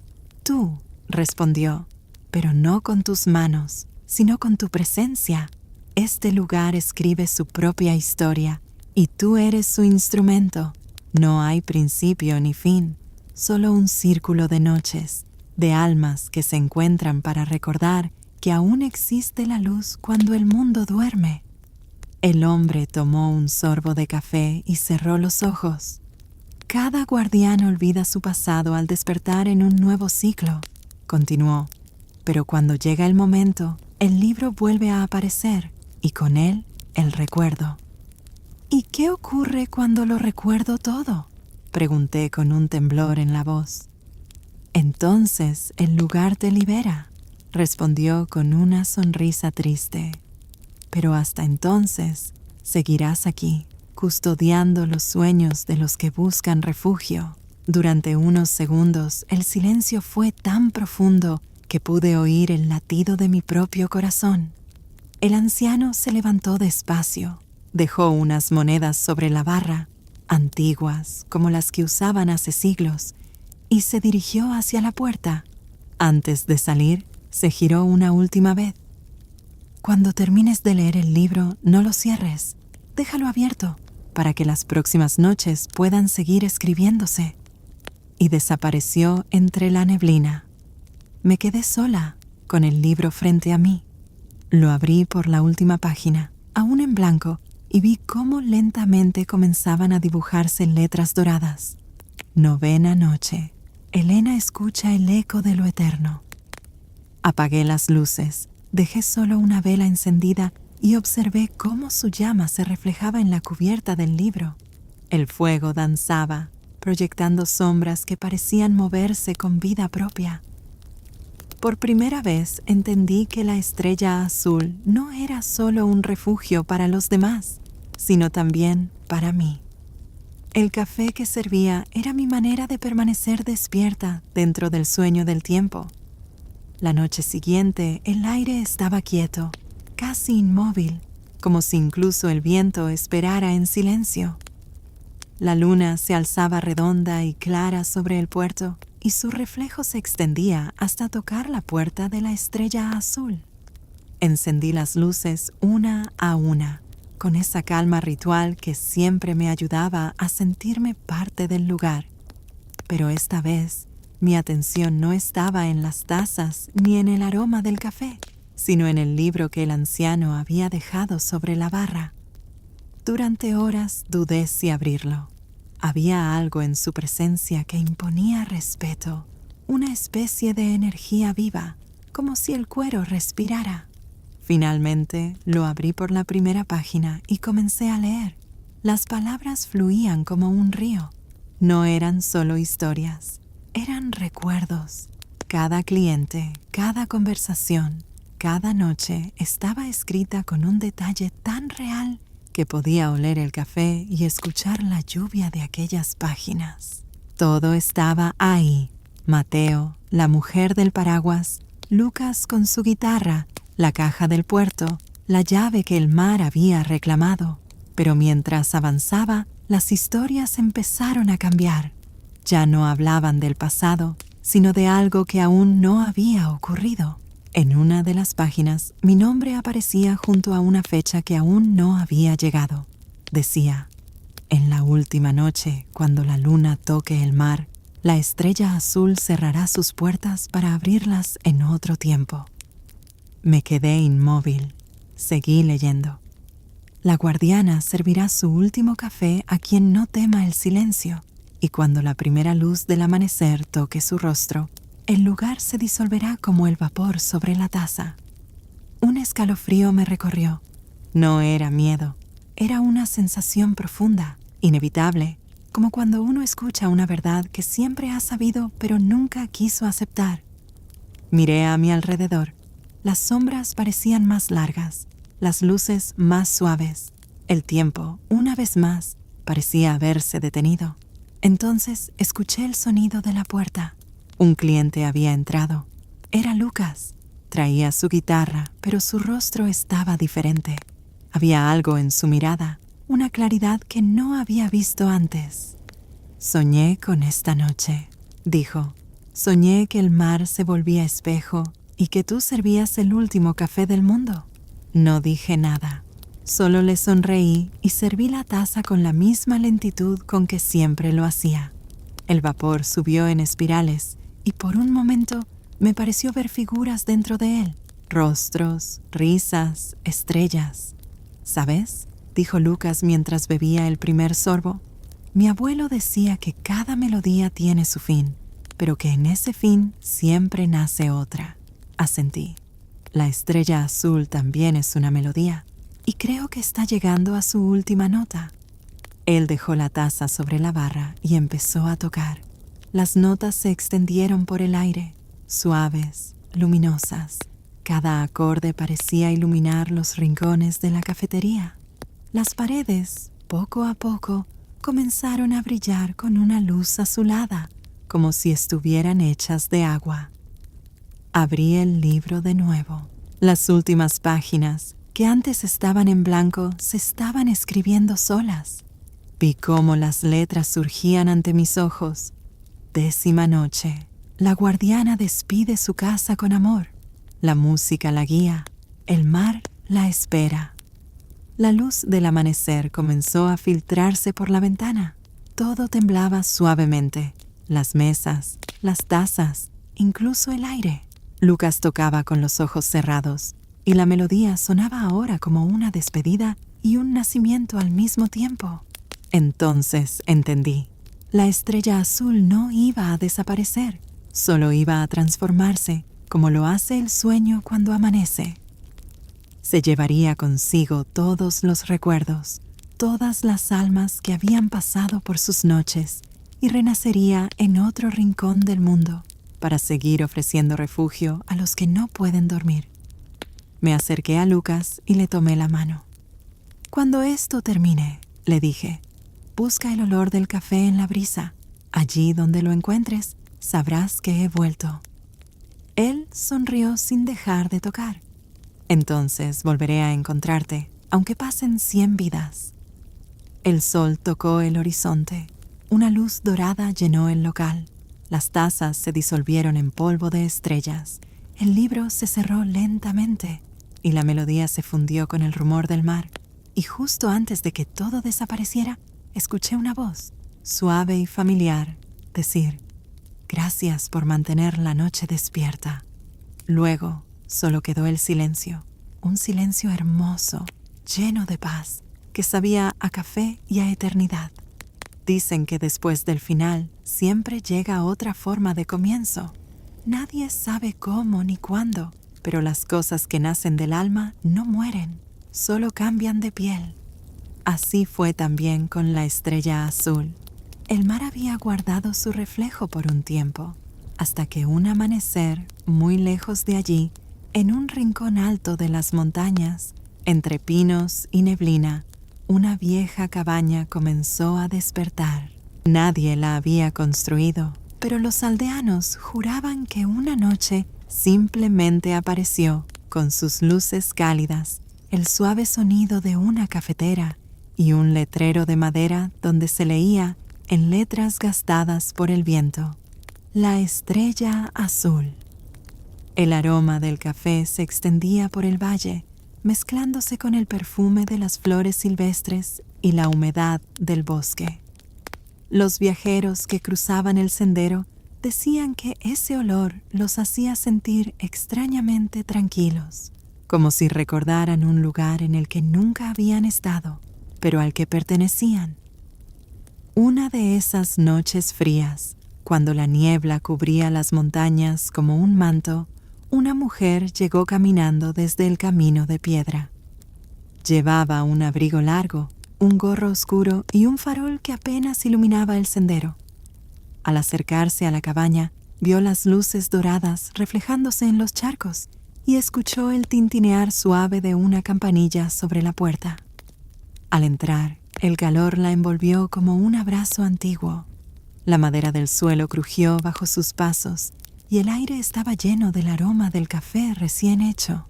Tú, respondió, pero no con tus manos, sino con tu presencia. Este lugar escribe su propia historia y tú eres su instrumento. No hay principio ni fin, solo un círculo de noches, de almas que se encuentran para recordar que aún existe la luz cuando el mundo duerme. El hombre tomó un sorbo de café y cerró los ojos. Cada guardián olvida su pasado al despertar en un nuevo ciclo, continuó. Pero cuando llega el momento, el libro vuelve a aparecer y con él el recuerdo. ¿Y qué ocurre cuando lo recuerdo todo?, pregunté con un temblor en la voz. Entonces el lugar te libera, respondió con una sonrisa triste. Pero hasta entonces seguirás aquí, custodiando los sueños de los que buscan refugio. Durante unos segundos el silencio fue tan profundo que pude oír el latido de mi propio corazón. El anciano se levantó despacio, dejó unas monedas sobre la barra, antiguas como las que usaban hace siglos, y se dirigió hacia la puerta. Antes de salir, se giró una última vez. Cuando termines de leer el libro, no lo cierres, déjalo abierto para que las próximas noches puedan seguir escribiéndose. Y desapareció entre la neblina. Me quedé sola, con el libro frente a mí. Lo abrí por la última página, aún en blanco, y vi cómo lentamente comenzaban a dibujarse letras doradas. 9ª noche. Elena escucha el eco de lo eterno. Apagué las luces, dejé solo una vela encendida y observé cómo su llama se reflejaba en la cubierta del libro. El fuego danzaba, proyectando sombras que parecían moverse con vida propia. Por primera vez entendí que la estrella azul no era solo un refugio para los demás, sino también para mí. El café que servía era mi manera de permanecer despierta dentro del sueño del tiempo. La noche siguiente el aire estaba quieto, casi inmóvil, como si incluso el viento esperara en silencio. La luna se alzaba redonda y clara sobre el puerto, y su reflejo se extendía hasta tocar la puerta de la estrella azul. Encendí las luces una a una, con esa calma ritual que siempre me ayudaba a sentirme parte del lugar. Pero esta vez, mi atención no estaba en las tazas ni en el aroma del café, sino en el libro que el anciano había dejado sobre la barra. Durante horas dudé si abrirlo. Había algo en su presencia que imponía respeto, una especie de energía viva, como si el cuero respirara. Finalmente lo abrí por la primera página y comencé a leer. Las palabras fluían como un río. No eran solo historias, eran recuerdos. Cada cliente, cada conversación, cada noche estaba escrita con un detalle tan real que podía oler el café y escuchar la lluvia de aquellas páginas. Todo estaba ahí. Mateo, la mujer del paraguas, Lucas con su guitarra, la caja del puerto, la llave que el mar había reclamado. Pero mientras avanzaba, las historias empezaron a cambiar. Ya no hablaban del pasado, sino de algo que aún no había ocurrido. En una de las páginas, mi nombre aparecía junto a una fecha que aún no había llegado. Decía: en la última noche, cuando la luna toque el mar, la estrella azul cerrará sus puertas para abrirlas en otro tiempo. Me quedé inmóvil. Seguí leyendo. La guardiana servirá su último café a quien no tema el silencio, y cuando la primera luz del amanecer toque su rostro, el lugar se disolverá como el vapor sobre la taza. Un escalofrío me recorrió. No era miedo, era una sensación profunda, inevitable, como cuando uno escucha una verdad que siempre ha sabido pero nunca quiso aceptar. Miré a mi alrededor. Las sombras parecían más largas, las luces más suaves. El tiempo, una vez más, parecía haberse detenido. Entonces escuché el sonido de la puerta. Un cliente había entrado. Era Lucas. Traía su guitarra, pero su rostro estaba diferente. Había algo en su mirada, una claridad que no había visto antes. «Soñé con esta noche», dijo. «Soñé que el mar se volvía espejo y que tú servías el último café del mundo». No dije nada. Solo le sonreí y serví la taza con la misma lentitud con que siempre lo hacía. El vapor subió en espirales y por un momento me pareció ver figuras dentro de él. Rostros, risas, estrellas. «¿Sabes?», dijo Lucas mientras bebía el primer sorbo. «Mi abuelo decía que cada melodía tiene su fin, pero que en ese fin siempre nace otra». Asentí. La estrella azul también es una melodía, y creo que está llegando a su última nota. Él dejó la taza sobre la barra y empezó a tocar. Las notas se extendieron por el aire, suaves, luminosas. Cada acorde parecía iluminar los rincones de la cafetería. Las paredes, poco a poco, comenzaron a brillar con una luz azulada, como si estuvieran hechas de agua. Abrí el libro de nuevo. Las últimas páginas, que antes estaban en blanco, se estaban escribiendo solas. Vi cómo las letras surgían ante mis ojos. 10ª noche. La guardiana despide su casa con amor. La música la guía. El mar la espera. La luz del amanecer comenzó a filtrarse por la ventana. Todo temblaba suavemente. Las mesas, las tazas, incluso el aire. Lucas tocaba con los ojos cerrados, y la melodía sonaba ahora como una despedida y un nacimiento al mismo tiempo. Entonces entendí. La estrella azul no iba a desaparecer, solo iba a transformarse, como lo hace el sueño cuando amanece. Se llevaría consigo todos los recuerdos, todas las almas que habían pasado por sus noches, y renacería en otro rincón del mundo, para seguir ofreciendo refugio a los que no pueden dormir. Me acerqué a Lucas y le tomé la mano. «Cuando esto termine», le dije, «busca el olor del café en la brisa. Allí donde lo encuentres, sabrás que he vuelto». Él sonrió sin dejar de tocar. «Entonces volveré a encontrarte, aunque pasen 100 vidas». El sol tocó el horizonte. Una luz dorada llenó el local. Las tazas se disolvieron en polvo de estrellas. El libro se cerró lentamente y la melodía se fundió con el rumor del mar. Y justo antes de que todo desapareciera, escuché una voz, suave y familiar, decir: «Gracias por mantener la noche despierta». Luego solo quedó el silencio, un silencio hermoso, lleno de paz, que sabía a café y a eternidad. Dicen que después del final siempre llega otra forma de comienzo. Nadie sabe cómo ni cuándo, pero las cosas que nacen del alma no mueren, solo cambian de piel. Así fue también con la estrella azul. El mar había guardado su reflejo por un tiempo, hasta que un amanecer, muy lejos de allí, en un rincón alto de las montañas, entre pinos y neblina, una vieja cabaña comenzó a despertar. Nadie la había construido, pero los aldeanos juraban que una noche simplemente apareció, con sus luces cálidas, el suave sonido de una cafetera y un letrero de madera donde se leía, en letras gastadas por el viento: «La estrella azul». El aroma del café se extendía por el valle, mezclándose con el perfume de las flores silvestres y la humedad del bosque. Los viajeros que cruzaban el sendero decían que ese olor los hacía sentir extrañamente tranquilos, como si recordaran un lugar en el que nunca habían estado, pero al que pertenecían. Una de esas noches frías, cuando la niebla cubría las montañas como un manto, una mujer llegó caminando desde el camino de piedra. Llevaba un abrigo largo, un gorro oscuro y un farol que apenas iluminaba el sendero. Al acercarse a la cabaña, vio las luces doradas reflejándose en los charcos y escuchó el tintinear suave de una campanilla sobre la puerta. Al entrar, el calor la envolvió como un abrazo antiguo. La madera del suelo crujió bajo sus pasos y el aire estaba lleno del aroma del café recién hecho.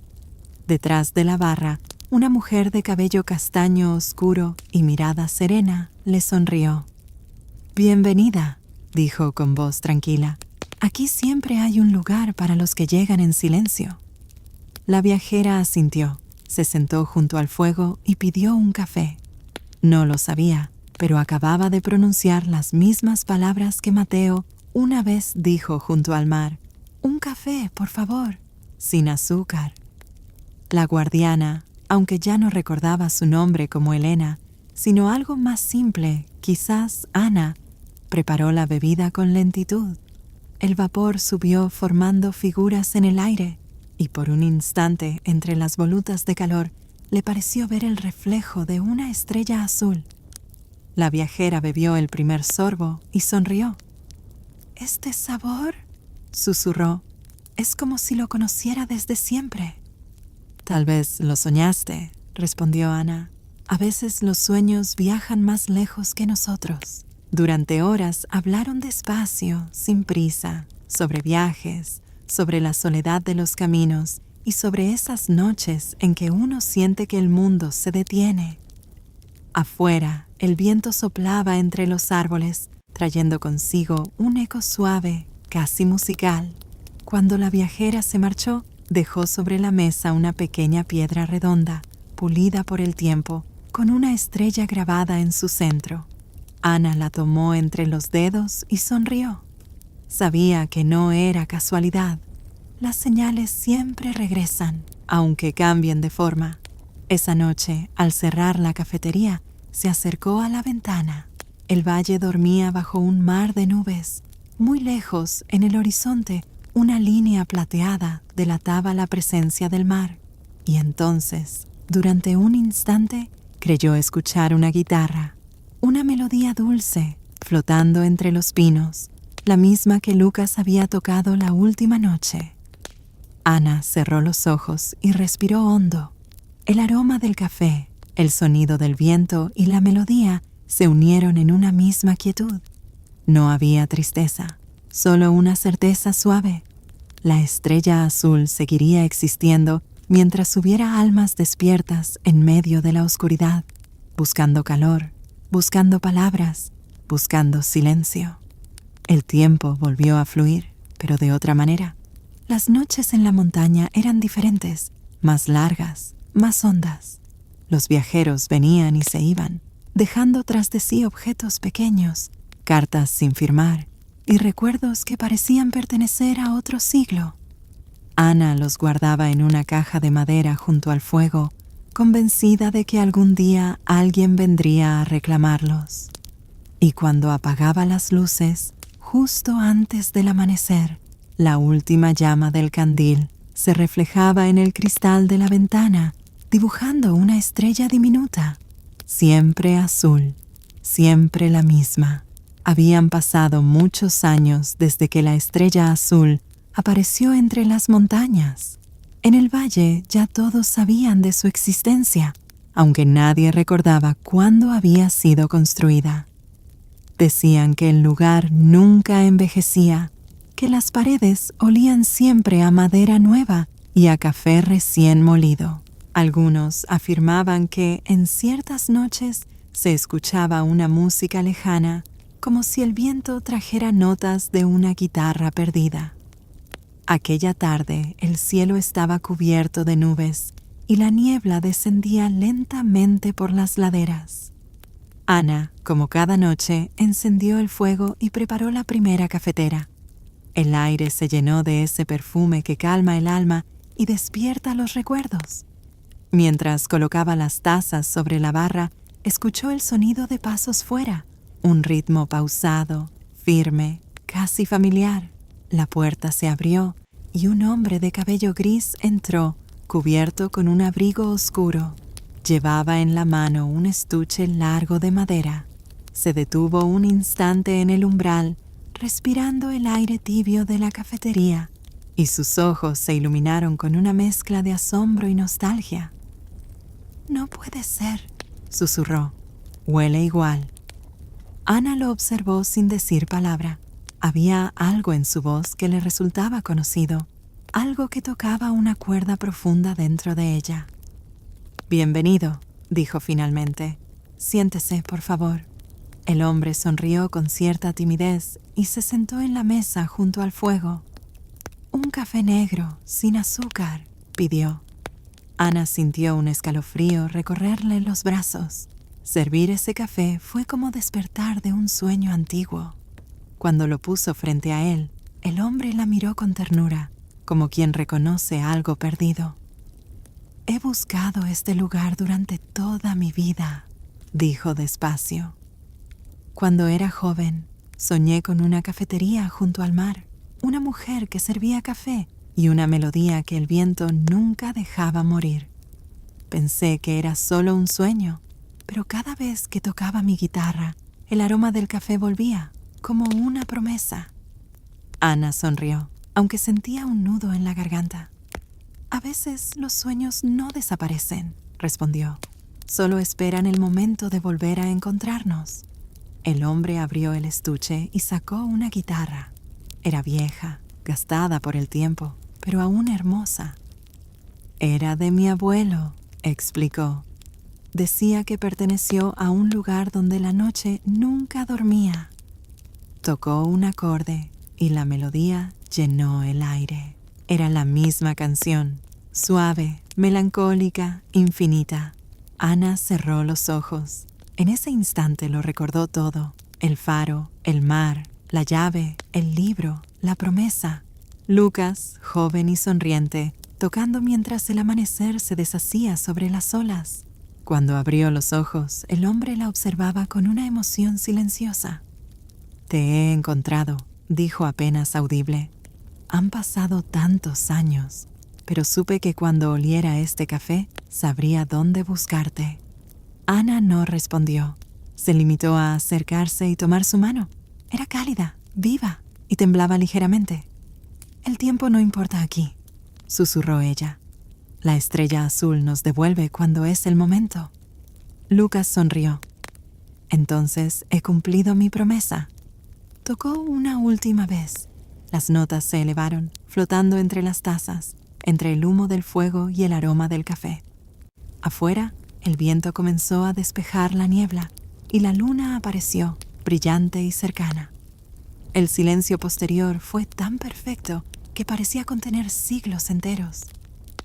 Detrás de la barra, una mujer de cabello castaño oscuro y mirada serena le sonrió. «Bienvenida», dijo con voz tranquila. «Aquí siempre hay un lugar para los que llegan en silencio». La viajera asintió, se sentó junto al fuego y pidió un café. No lo sabía, pero acababa de pronunciar las mismas palabras que Mateo una vez dijo junto al mar. «Un café, por favor, sin azúcar». La guardiana, aunque ya no recordaba su nombre como Elena, sino algo más simple, quizás Ana, preparó la bebida con lentitud. El vapor subió formando figuras en el aire, y por un instante, entre las volutas de calor, le pareció ver el reflejo de una estrella azul. La viajera bebió el primer sorbo y sonrió. «¿Este sabor?», susurró. «Es como si lo conociera desde siempre». «Tal vez lo soñaste», respondió Ana. «A veces los sueños viajan más lejos que nosotros». Durante horas hablaron despacio, sin prisa, sobre viajes, sobre la soledad de los caminos y sobre esas noches en que uno siente que el mundo se detiene. Afuera, el viento soplaba entre los árboles, trayendo consigo un eco suave, casi musical. Cuando la viajera se marchó, dejó sobre la mesa una pequeña piedra redonda, pulida por el tiempo, con una estrella grabada en su centro. Ana la tomó entre los dedos y sonrió. Sabía que no era casualidad. Las señales siempre regresan, aunque cambien de forma. Esa noche, al cerrar la cafetería, se acercó a la ventana. El valle dormía bajo un mar de nubes. Muy lejos, en el horizonte, una línea plateada delataba la presencia del mar. Y entonces, durante un instante, creyó escuchar una guitarra, una melodía dulce, flotando entre los pinos, la misma que Lucas había tocado la última noche. Ana cerró los ojos y respiró hondo. El aroma del café, el sonido del viento y la melodía se unieron en una misma quietud. No había tristeza, solo una certeza suave. La estrella azul seguiría existiendo mientras hubiera almas despiertas en medio de la oscuridad, buscando calor, buscando palabras, buscando silencio. El tiempo volvió a fluir, pero de otra manera. Las noches en la montaña eran diferentes, más largas, más hondas. Los viajeros venían y se iban, dejando tras de sí objetos pequeños, cartas sin firmar y recuerdos que parecían pertenecer a otro siglo. Ana los guardaba en una caja de madera junto al fuego, convencida de que algún día alguien vendría a reclamarlos. Y cuando apagaba las luces, justo antes del amanecer, la última llama del candil se reflejaba en el cristal de la ventana, dibujando una estrella diminuta, siempre azul, siempre la misma. Habían pasado muchos años desde que la estrella azul apareció entre las montañas. En el valle ya todos sabían de su existencia, aunque nadie recordaba cuándo había sido construida. Decían que el lugar nunca envejecía, que las paredes olían siempre a madera nueva y a café recién molido. Algunos afirmaban que en ciertas noches se escuchaba una música lejana, como si el viento trajera notas de una guitarra perdida. Aquella tarde el cielo estaba cubierto de nubes y la niebla descendía lentamente por las laderas. Ana, como cada noche, encendió el fuego y preparó la primera cafetera. El aire se llenó de ese perfume que calma el alma y despierta los recuerdos. Mientras colocaba las tazas sobre la barra, escuchó el sonido de pasos fuera, un ritmo pausado, firme, casi familiar. La puerta se abrió y un hombre de cabello gris entró, cubierto con un abrigo oscuro. Llevaba en la mano un estuche largo de madera. Se detuvo un instante en el umbral, respirando el aire tibio de la cafetería, y sus ojos se iluminaron con una mezcla de asombro y nostalgia. «No puede ser», susurró. «Huele igual». Ana lo observó sin decir palabra. Había algo en su voz que le resultaba conocido, algo que tocaba una cuerda profunda dentro de ella. «Bienvenido», dijo finalmente. «Siéntese, por favor». El hombre sonrió con cierta timidez y se sentó en la mesa junto al fuego. «Un café negro, sin azúcar», pidió. Ana sintió un escalofrío recorrerle los brazos. Servir ese café fue como despertar de un sueño antiguo. Cuando lo puso frente a él, el hombre la miró con ternura, como quien reconoce algo perdido. «He buscado este lugar durante toda mi vida», dijo despacio. «Cuando era joven, soñé con una cafetería junto al mar, una mujer que servía café y una melodía que el viento nunca dejaba morir. Pensé que era solo un sueño, pero cada vez que tocaba mi guitarra, el aroma del café volvía, como una promesa». Ana sonrió, aunque sentía un nudo en la garganta. «A veces los sueños no desaparecen», respondió. «Solo esperan el momento de volver a encontrarnos». El hombre abrió el estuche y sacó una guitarra. Era vieja, gastada por el tiempo, pero aún hermosa. «Era de mi abuelo», explicó. «Decía que perteneció a un lugar donde la noche nunca dormía». Tocó un acorde y la melodía llenó el aire. Era la misma canción, suave, melancólica, infinita. Ana cerró los ojos. En ese instante lo recordó todo: el faro, el mar, la llave, el libro, la promesa. Lucas, joven y sonriente, tocando mientras el amanecer se deshacía sobre las olas. Cuando abrió los ojos, el hombre la observaba con una emoción silenciosa. «Te he encontrado», dijo apenas audible. «Han pasado tantos años, pero supe que cuando oliera este café, sabría dónde buscarte». Ana no respondió. Se limitó a acercarse y tomar su mano. Era cálida, viva, y temblaba ligeramente. «El tiempo no importa aquí», susurró ella. «La estrella azul nos devuelve cuando es el momento». Lucas sonrió. «Entonces he cumplido mi promesa». Tocó una última vez. Las notas se elevaron, flotando entre las tazas, entre el humo del fuego y el aroma del café. Afuera, el viento comenzó a despejar la niebla y la luna apareció, brillante y cercana. El silencio posterior fue tan perfecto que parecía contener siglos enteros.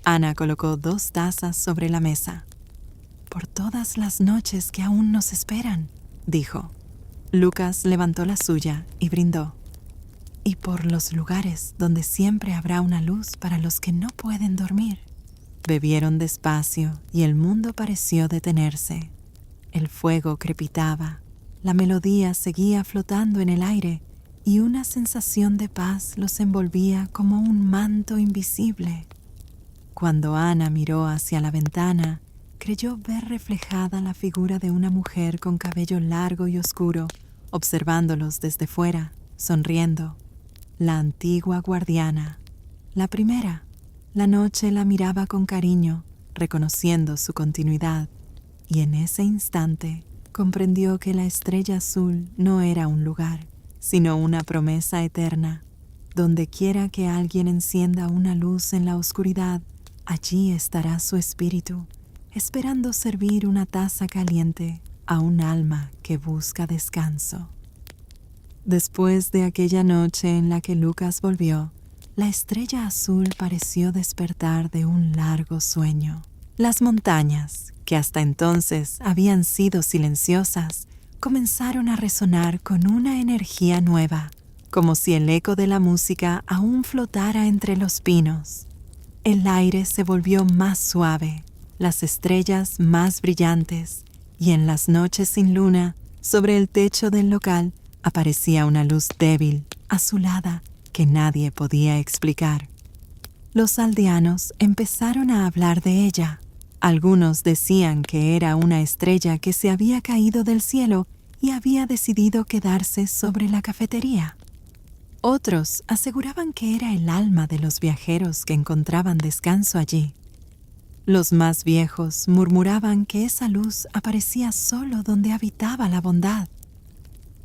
Ana colocó 2 tazas sobre la mesa. «Por todas las noches que aún nos esperan», dijo. Lucas levantó la suya y brindó. «Y por los lugares donde siempre habrá una luz para los que no pueden dormir». Bebieron despacio y el mundo pareció detenerse. El fuego crepitaba, la melodía seguía flotando en el aire y una sensación de paz los envolvía como un manto invisible. Cuando Ana miró hacia la ventana, creyó ver reflejada la figura de una mujer con cabello largo y oscuro, observándolos desde fuera, sonriendo. La antigua guardiana, la primera. La noche la miraba con cariño, reconociendo su continuidad, y en ese instante comprendió que la estrella azul no era un lugar, sino una promesa eterna. Donde quiera que alguien encienda una luz en la oscuridad, allí estará su espíritu, esperando servir una taza caliente a un alma que busca descanso. Después de aquella noche en la que Lucas volvió, la estrella azul pareció despertar de un largo sueño. Las montañas, que hasta entonces habían sido silenciosas, comenzaron a resonar con una energía nueva, como si el eco de la música aún flotara entre los pinos. El aire se volvió más suave, las estrellas más brillantes, y en las noches sin luna, sobre el techo del local, aparecía una luz débil, azulada, que nadie podía explicar. Los aldeanos empezaron a hablar de ella. Algunos decían que era una estrella que se había caído del cielo y había decidido quedarse sobre la cafetería. Otros aseguraban que era el alma de los viajeros que encontraban descanso allí. Los más viejos murmuraban que esa luz aparecía solo donde habitaba la bondad.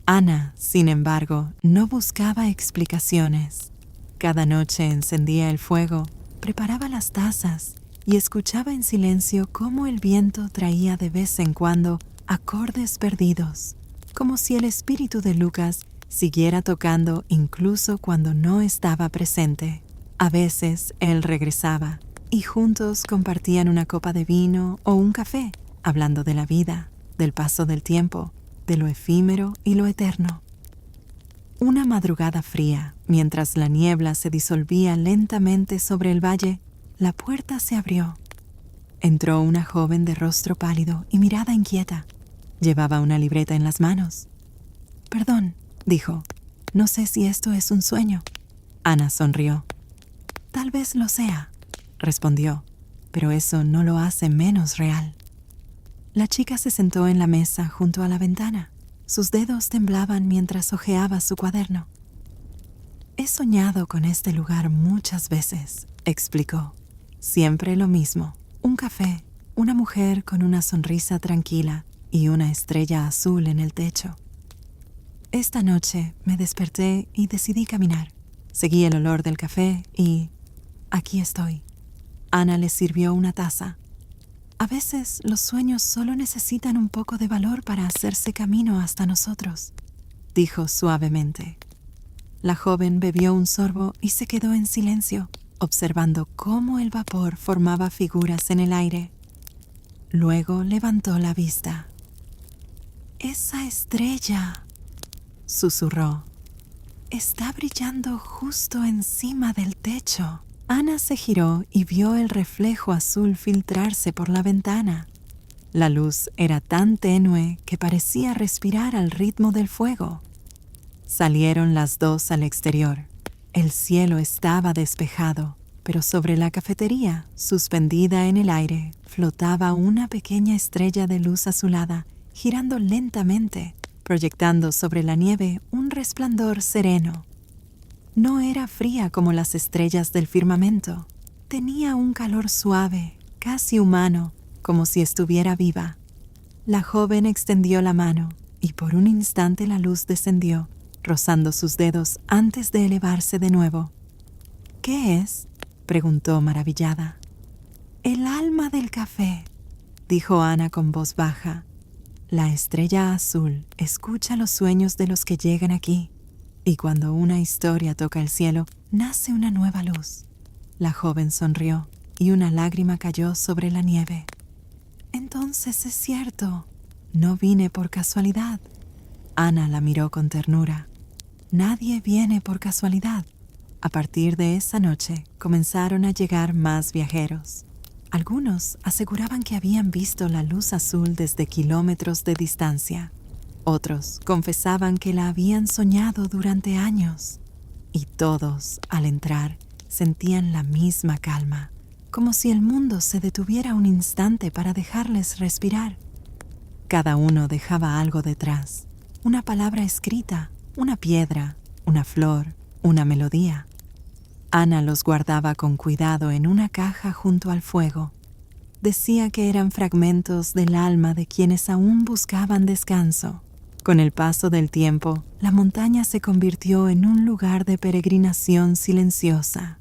Ana, sin embargo, no buscaba explicaciones. Cada noche encendía el fuego, preparaba las tazas y escuchaba en silencio cómo el viento traía de vez en cuando acordes perdidos, como si el espíritu de Lucas siguiera tocando incluso cuando no estaba presente. A veces él regresaba y juntos compartían una copa de vino o un café, hablando de la vida, del paso del tiempo, de lo efímero y lo eterno. Una madrugada fría, mientras la niebla se disolvía lentamente sobre el valle, la puerta se abrió. Entró una joven de rostro pálido y mirada inquieta. Llevaba una libreta en las manos. «Perdón», dijo, «no sé si esto es un sueño». Ana sonrió. «Tal vez lo sea», respondió, «pero eso no lo hace menos real». La chica se sentó en la mesa junto a la ventana. Sus dedos temblaban mientras hojeaba su cuaderno. «He soñado con este lugar muchas veces», explicó. «Siempre lo mismo. Un café, una mujer con una sonrisa tranquila y una estrella azul en el techo. Esta noche me desperté y decidí caminar. Seguí el olor del café y... aquí estoy». Ana le sirvió una taza. A veces los sueños solo necesitan un poco de valor para hacerse camino hasta nosotros, dijo suavemente. La joven bebió un sorbo y se quedó en silencio, observando cómo el vapor formaba figuras en el aire. Luego levantó la vista. «Esa estrella», susurró, «está brillando justo encima del techo». Ana se giró y vio el reflejo azul filtrarse por la ventana. La luz era tan tenue que parecía respirar al ritmo del fuego. Salieron las dos al exterior. El cielo estaba despejado, pero sobre la cafetería, suspendida en el aire, flotaba una pequeña estrella de luz azulada, girando lentamente, proyectando sobre la nieve un resplandor sereno. No era fría como las estrellas del firmamento. Tenía un calor suave, casi humano, como si estuviera viva. La joven extendió la mano y por un instante la luz descendió, rozando sus dedos antes de elevarse de nuevo. «¿Qué es?», preguntó maravillada. «El alma del café», dijo Ana con voz baja. «La estrella azul escucha los sueños de los que llegan aquí. Y cuando una historia toca el cielo, nace una nueva luz». La joven sonrió y una lágrima cayó sobre la nieve. «Entonces es cierto. No vine por casualidad». Ana la miró con ternura. «Nadie viene por casualidad». A partir de esa noche comenzaron a llegar más viajeros. Algunos aseguraban que habían visto la luz azul desde kilómetros de distancia. Otros confesaban que la habían soñado durante años. Y todos, al entrar, sentían la misma calma, como si el mundo se detuviera un instante para dejarles respirar. Cada uno dejaba algo detrás, una palabra escrita, una piedra, una flor, una melodía. Ana los guardaba con cuidado en una caja junto al fuego. Decía que eran fragmentos del alma de quienes aún buscaban descanso. Con el paso del tiempo, la montaña se convirtió en un lugar de peregrinación silenciosa.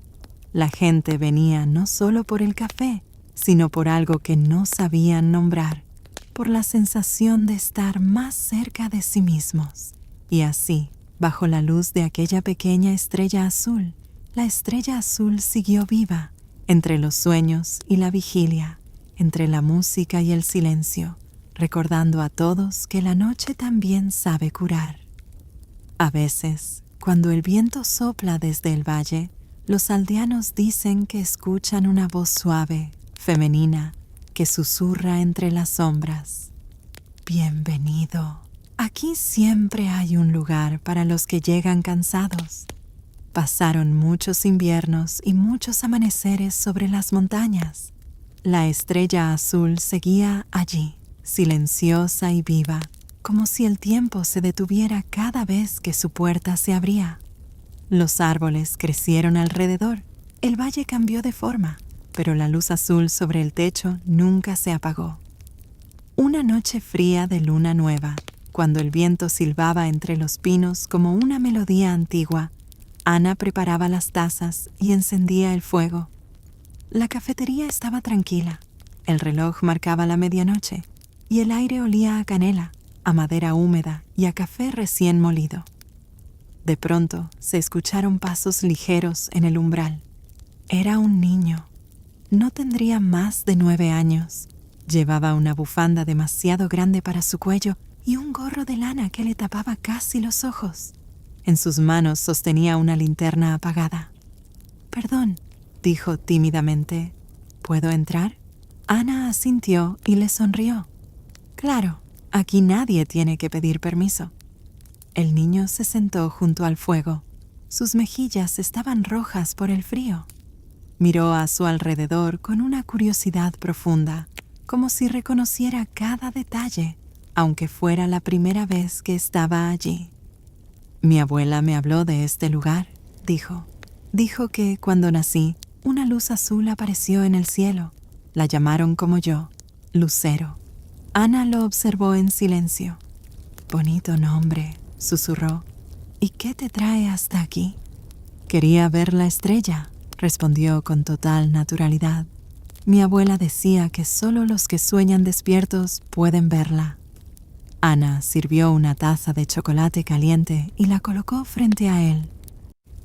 La gente venía no solo por el café, sino por algo que no sabían nombrar, por la sensación de estar más cerca de sí mismos. Y así, bajo la luz de aquella pequeña estrella azul, la estrella azul siguió viva, entre los sueños y la vigilia, entre la música y el silencio, recordando a todos que la noche también sabe curar. A veces, cuando el viento sopla desde el valle, los aldeanos dicen que escuchan una voz suave, femenina, que susurra entre las sombras. «Bienvenido. Aquí siempre hay un lugar para los que llegan cansados». Pasaron muchos inviernos y muchos amaneceres sobre las montañas. La estrella azul seguía allí, silenciosa y viva, como si el tiempo se detuviera cada vez que su puerta se abría. Los árboles crecieron alrededor. El valle cambió de forma, pero la luz azul sobre el techo nunca se apagó. Una noche fría de luna nueva, cuando el viento silbaba entre los pinos como una melodía antigua, Ana preparaba las tazas y encendía el fuego. La cafetería estaba tranquila. El reloj marcaba la medianoche y el aire olía a canela, a madera húmeda y a café recién molido. De pronto se escucharon pasos ligeros en el umbral. Era un niño. No tendría más de 9 años. Llevaba una bufanda demasiado grande para su cuello y un gorro de lana que le tapaba casi los ojos. En sus manos sostenía una linterna apagada. «Perdón», dijo tímidamente. «¿Puedo entrar?» Ana asintió y le sonrió. «Claro, aquí nadie tiene que pedir permiso». El niño se sentó junto al fuego. Sus mejillas estaban rojas por el frío. Miró a su alrededor con una curiosidad profunda, como si reconociera cada detalle, aunque fuera la primera vez que estaba allí. «Mi abuela me habló de este lugar», dijo. «Dijo que, cuando nací, una luz azul apareció en el cielo. La llamaron como yo, Lucero». Ana lo observó en silencio. «Bonito nombre», susurró. «¿Y qué te trae hasta aquí?» «Quería ver la estrella», respondió con total naturalidad. «Mi abuela decía que solo los que sueñan despiertos pueden verla». Ana sirvió una taza de chocolate caliente y la colocó frente a él.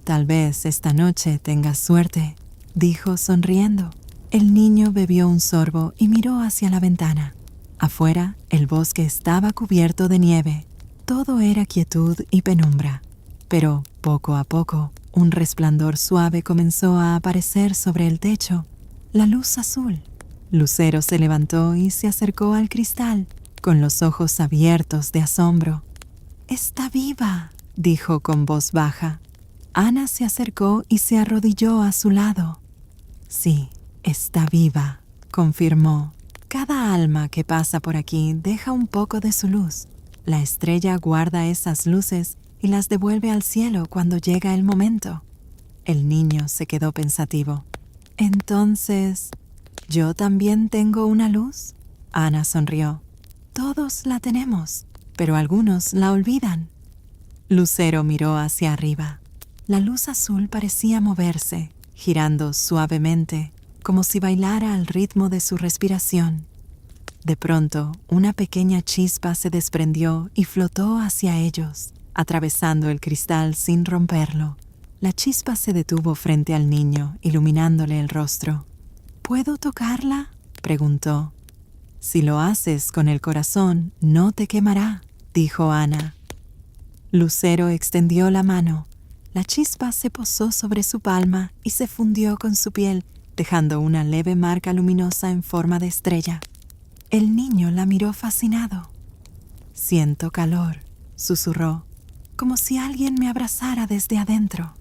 «Tal vez esta noche tengas suerte», dijo sonriendo. El niño bebió un sorbo y miró hacia la ventana. Afuera, el bosque estaba cubierto de nieve. Todo era quietud y penumbra. Pero, poco a poco, un resplandor suave comenzó a aparecer sobre el techo. La luz azul. Lucero se levantó y se acercó al cristal, con los ojos abiertos de asombro. «Está viva», dijo con voz baja. Ana se acercó y se arrodilló a su lado. «Sí, está viva», confirmó. «Cada alma que pasa por aquí deja un poco de su luz. La estrella guarda esas luces y las devuelve al cielo cuando llega el momento». El niño se quedó pensativo. «Entonces, ¿yo también tengo una luz?» Ana sonrió. «Todos la tenemos, pero algunos la olvidan». Lucero miró hacia arriba. La luz azul parecía moverse, girando suavemente, como si bailara al ritmo de su respiración. De pronto, una pequeña chispa se desprendió y flotó hacia ellos, atravesando el cristal sin romperlo. La chispa se detuvo frente al niño, iluminándole el rostro. «¿Puedo tocarla?», preguntó. «Si lo haces con el corazón, no te quemará», dijo Ana. Lucero extendió la mano. La chispa se posó sobre su palma y se fundió con su piel, dejando una leve marca luminosa en forma de estrella. El niño la miró fascinado. «Siento calor», susurró, «como si alguien me abrazara desde adentro».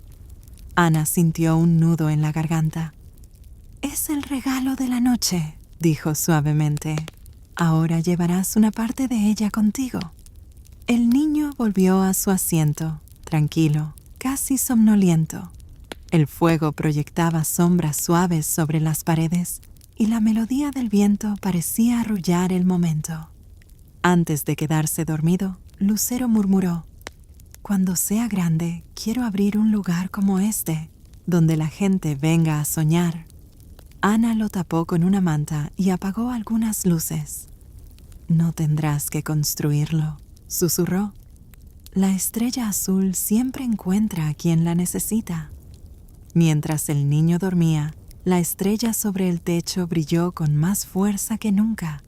Ana sintió un nudo en la garganta. «Es el regalo de la noche», dijo suavemente. «Ahora llevarás una parte de ella contigo». El niño volvió a su asiento, tranquilo, casi somnoliento. El fuego proyectaba sombras suaves sobre las paredes y la melodía del viento parecía arrullar el momento. Antes de quedarse dormido, Lucero murmuró: «Cuando sea grande, quiero abrir un lugar como este, donde la gente venga a soñar». Ana lo tapó con una manta y apagó algunas luces. «No tendrás que construirlo», susurró. «La estrella azul siempre encuentra a quien la necesita». Mientras el niño dormía, la estrella sobre el techo brilló con más fuerza que nunca.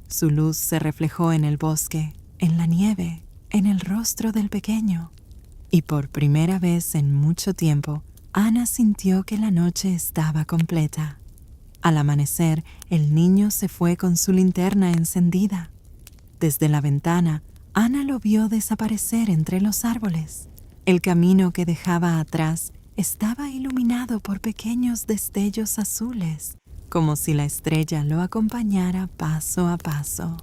Su luz se reflejó en el bosque, en la nieve, en el rostro del pequeño. Y por primera vez en mucho tiempo, Ana sintió que la noche estaba completa. Al amanecer, el niño se fue con su linterna encendida. Desde la ventana, Ana lo vio desaparecer entre los árboles. El camino que dejaba atrás estaba iluminado por pequeños destellos azules, como si la estrella lo acompañara paso a paso.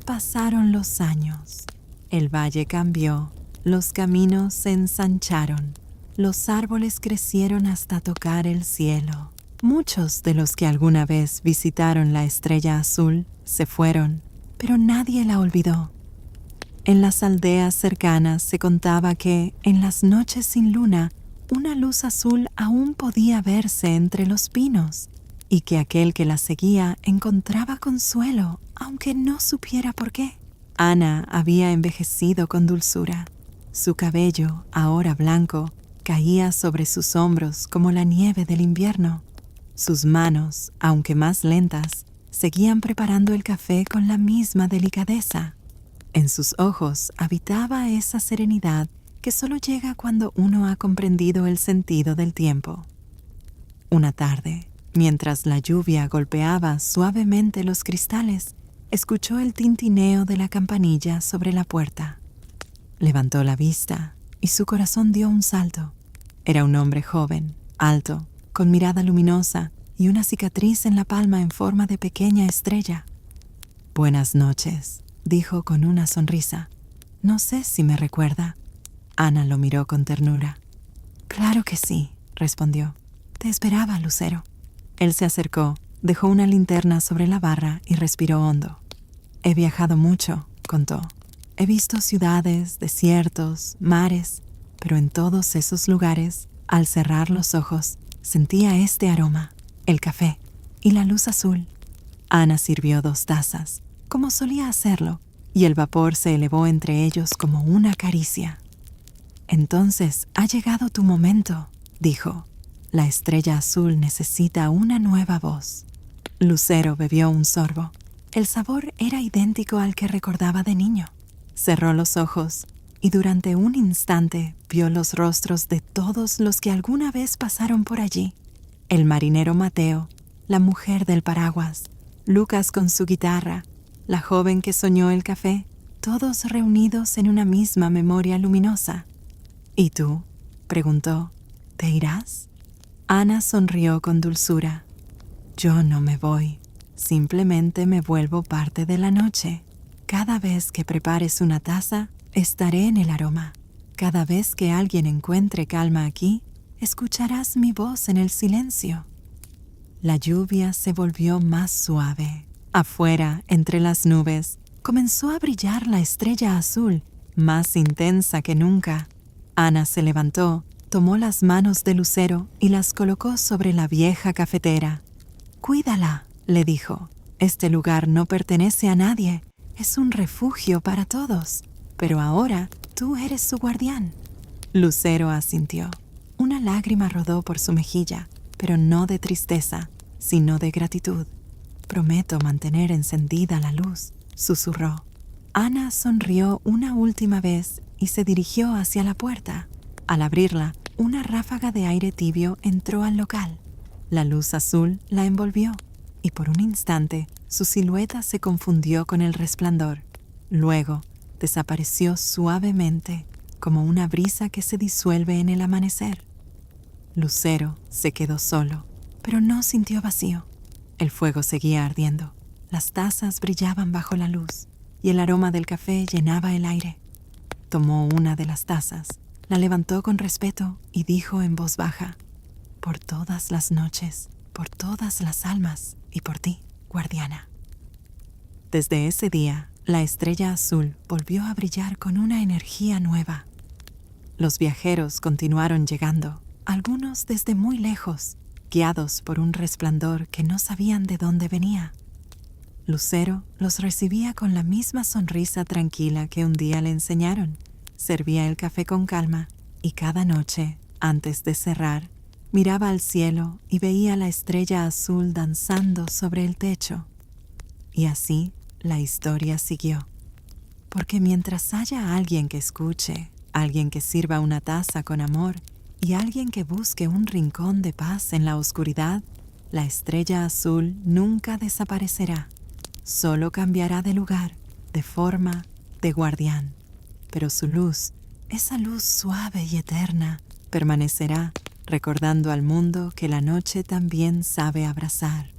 Pasaron los años. El valle cambió, los caminos se ensancharon. los árboles crecieron hasta tocar el cielo. Muchos de los que alguna vez visitaron la estrella azul se fueron, pero nadie la olvidó. En las aldeas cercanas se contaba que, en las noches sin luna, una luz azul aún podía verse entre los pinos, y que aquel que la seguía encontraba consuelo, aunque no supiera por qué. Ana había envejecido con dulzura. Su cabello, ahora blanco, caía sobre sus hombros como la nieve del invierno. Sus manos, aunque más lentas, seguían preparando el café con la misma delicadeza. En sus ojos habitaba esa serenidad que solo llega cuando uno ha comprendido el sentido del tiempo. Una tarde, mientras la lluvia golpeaba suavemente los cristales, escuchó el tintineo de la campanilla sobre la puerta. Levantó la vista y su corazón dio un salto. Era un hombre joven, alto, con mirada luminosa y una cicatriz en la palma en forma de pequeña estrella. «Buenas noches», dijo con una sonrisa. «No sé si me recuerda». Ana lo miró con ternura. «Claro que sí», respondió. «Te esperaba, Lucero». Él se acercó, dejó una linterna sobre la barra y respiró hondo. «He viajado mucho», contó. «He visto ciudades, desiertos, mares, pero en todos esos lugares, al cerrar los ojos, sentía este aroma, el café y la luz azul». Ana sirvió 2 tazas, como solía hacerlo, y el vapor se elevó entre ellos como una caricia. «Entonces ha llegado tu momento», dijo. «La estrella azul necesita una nueva voz». Lucero bebió un sorbo. El sabor era idéntico al que recordaba de niño. Cerró los ojos y durante un instante vio los rostros de todos los que alguna vez pasaron por allí. El marinero Mateo, la mujer del paraguas, Lucas con su guitarra, la joven que soñó el café, todos reunidos en una misma memoria luminosa. «¿Y tú?», preguntó. «¿Te irás?». Ana sonrió con dulzura. «Yo no me voy. Simplemente me vuelvo parte de la noche. Cada vez que prepares una taza, estaré en el aroma. Cada vez que alguien encuentre calma aquí, escucharás mi voz en el silencio». La lluvia se volvió más suave. Afuera, entre las nubes, comenzó a brillar la estrella azul, más intensa que nunca. Ana se levantó, tomó las manos de Lucero y las colocó sobre la vieja cafetera. «Cuídala», le dijo. «Este lugar no pertenece a nadie. Es un refugio para todos. Pero ahora tú eres su guardián». Lucero asintió. Una lágrima rodó por su mejilla, pero no de tristeza, sino de gratitud. «Prometo mantener encendida la luz», susurró. Ana sonrió una última vez y se dirigió hacia la puerta. Al abrirla, una ráfaga de aire tibio entró al local. La luz azul la envolvió y por un instante su silueta se confundió con el resplandor. Luego desapareció suavemente, como una brisa que se disuelve en el amanecer. Lucero se quedó solo, pero no sintió vacío. El fuego seguía ardiendo. Las tazas brillaban bajo la luz y el aroma del café llenaba el aire. Tomó una de las tazas, la levantó con respeto y dijo en voz baja: «Por todas las noches, por todas las almas y por ti, guardiana». Desde ese día, la estrella azul volvió a brillar con una energía nueva. Los viajeros continuaron llegando, algunos desde muy lejos, guiados por un resplandor que no sabían de dónde venía. Lucero los recibía con la misma sonrisa tranquila que un día le enseñaron. Servía el café con calma y cada noche, antes de cerrar, miraba al cielo y veía la estrella azul danzando sobre el techo. Y así la historia siguió. Porque mientras haya alguien que escuche, alguien que sirva una taza con amor y alguien que busque un rincón de paz en la oscuridad, la estrella azul nunca desaparecerá. Solo cambiará de lugar, de forma, de guardián. Pero su luz, esa luz suave y eterna, permanecerá recordando al mundo que la noche también sabe abrazar.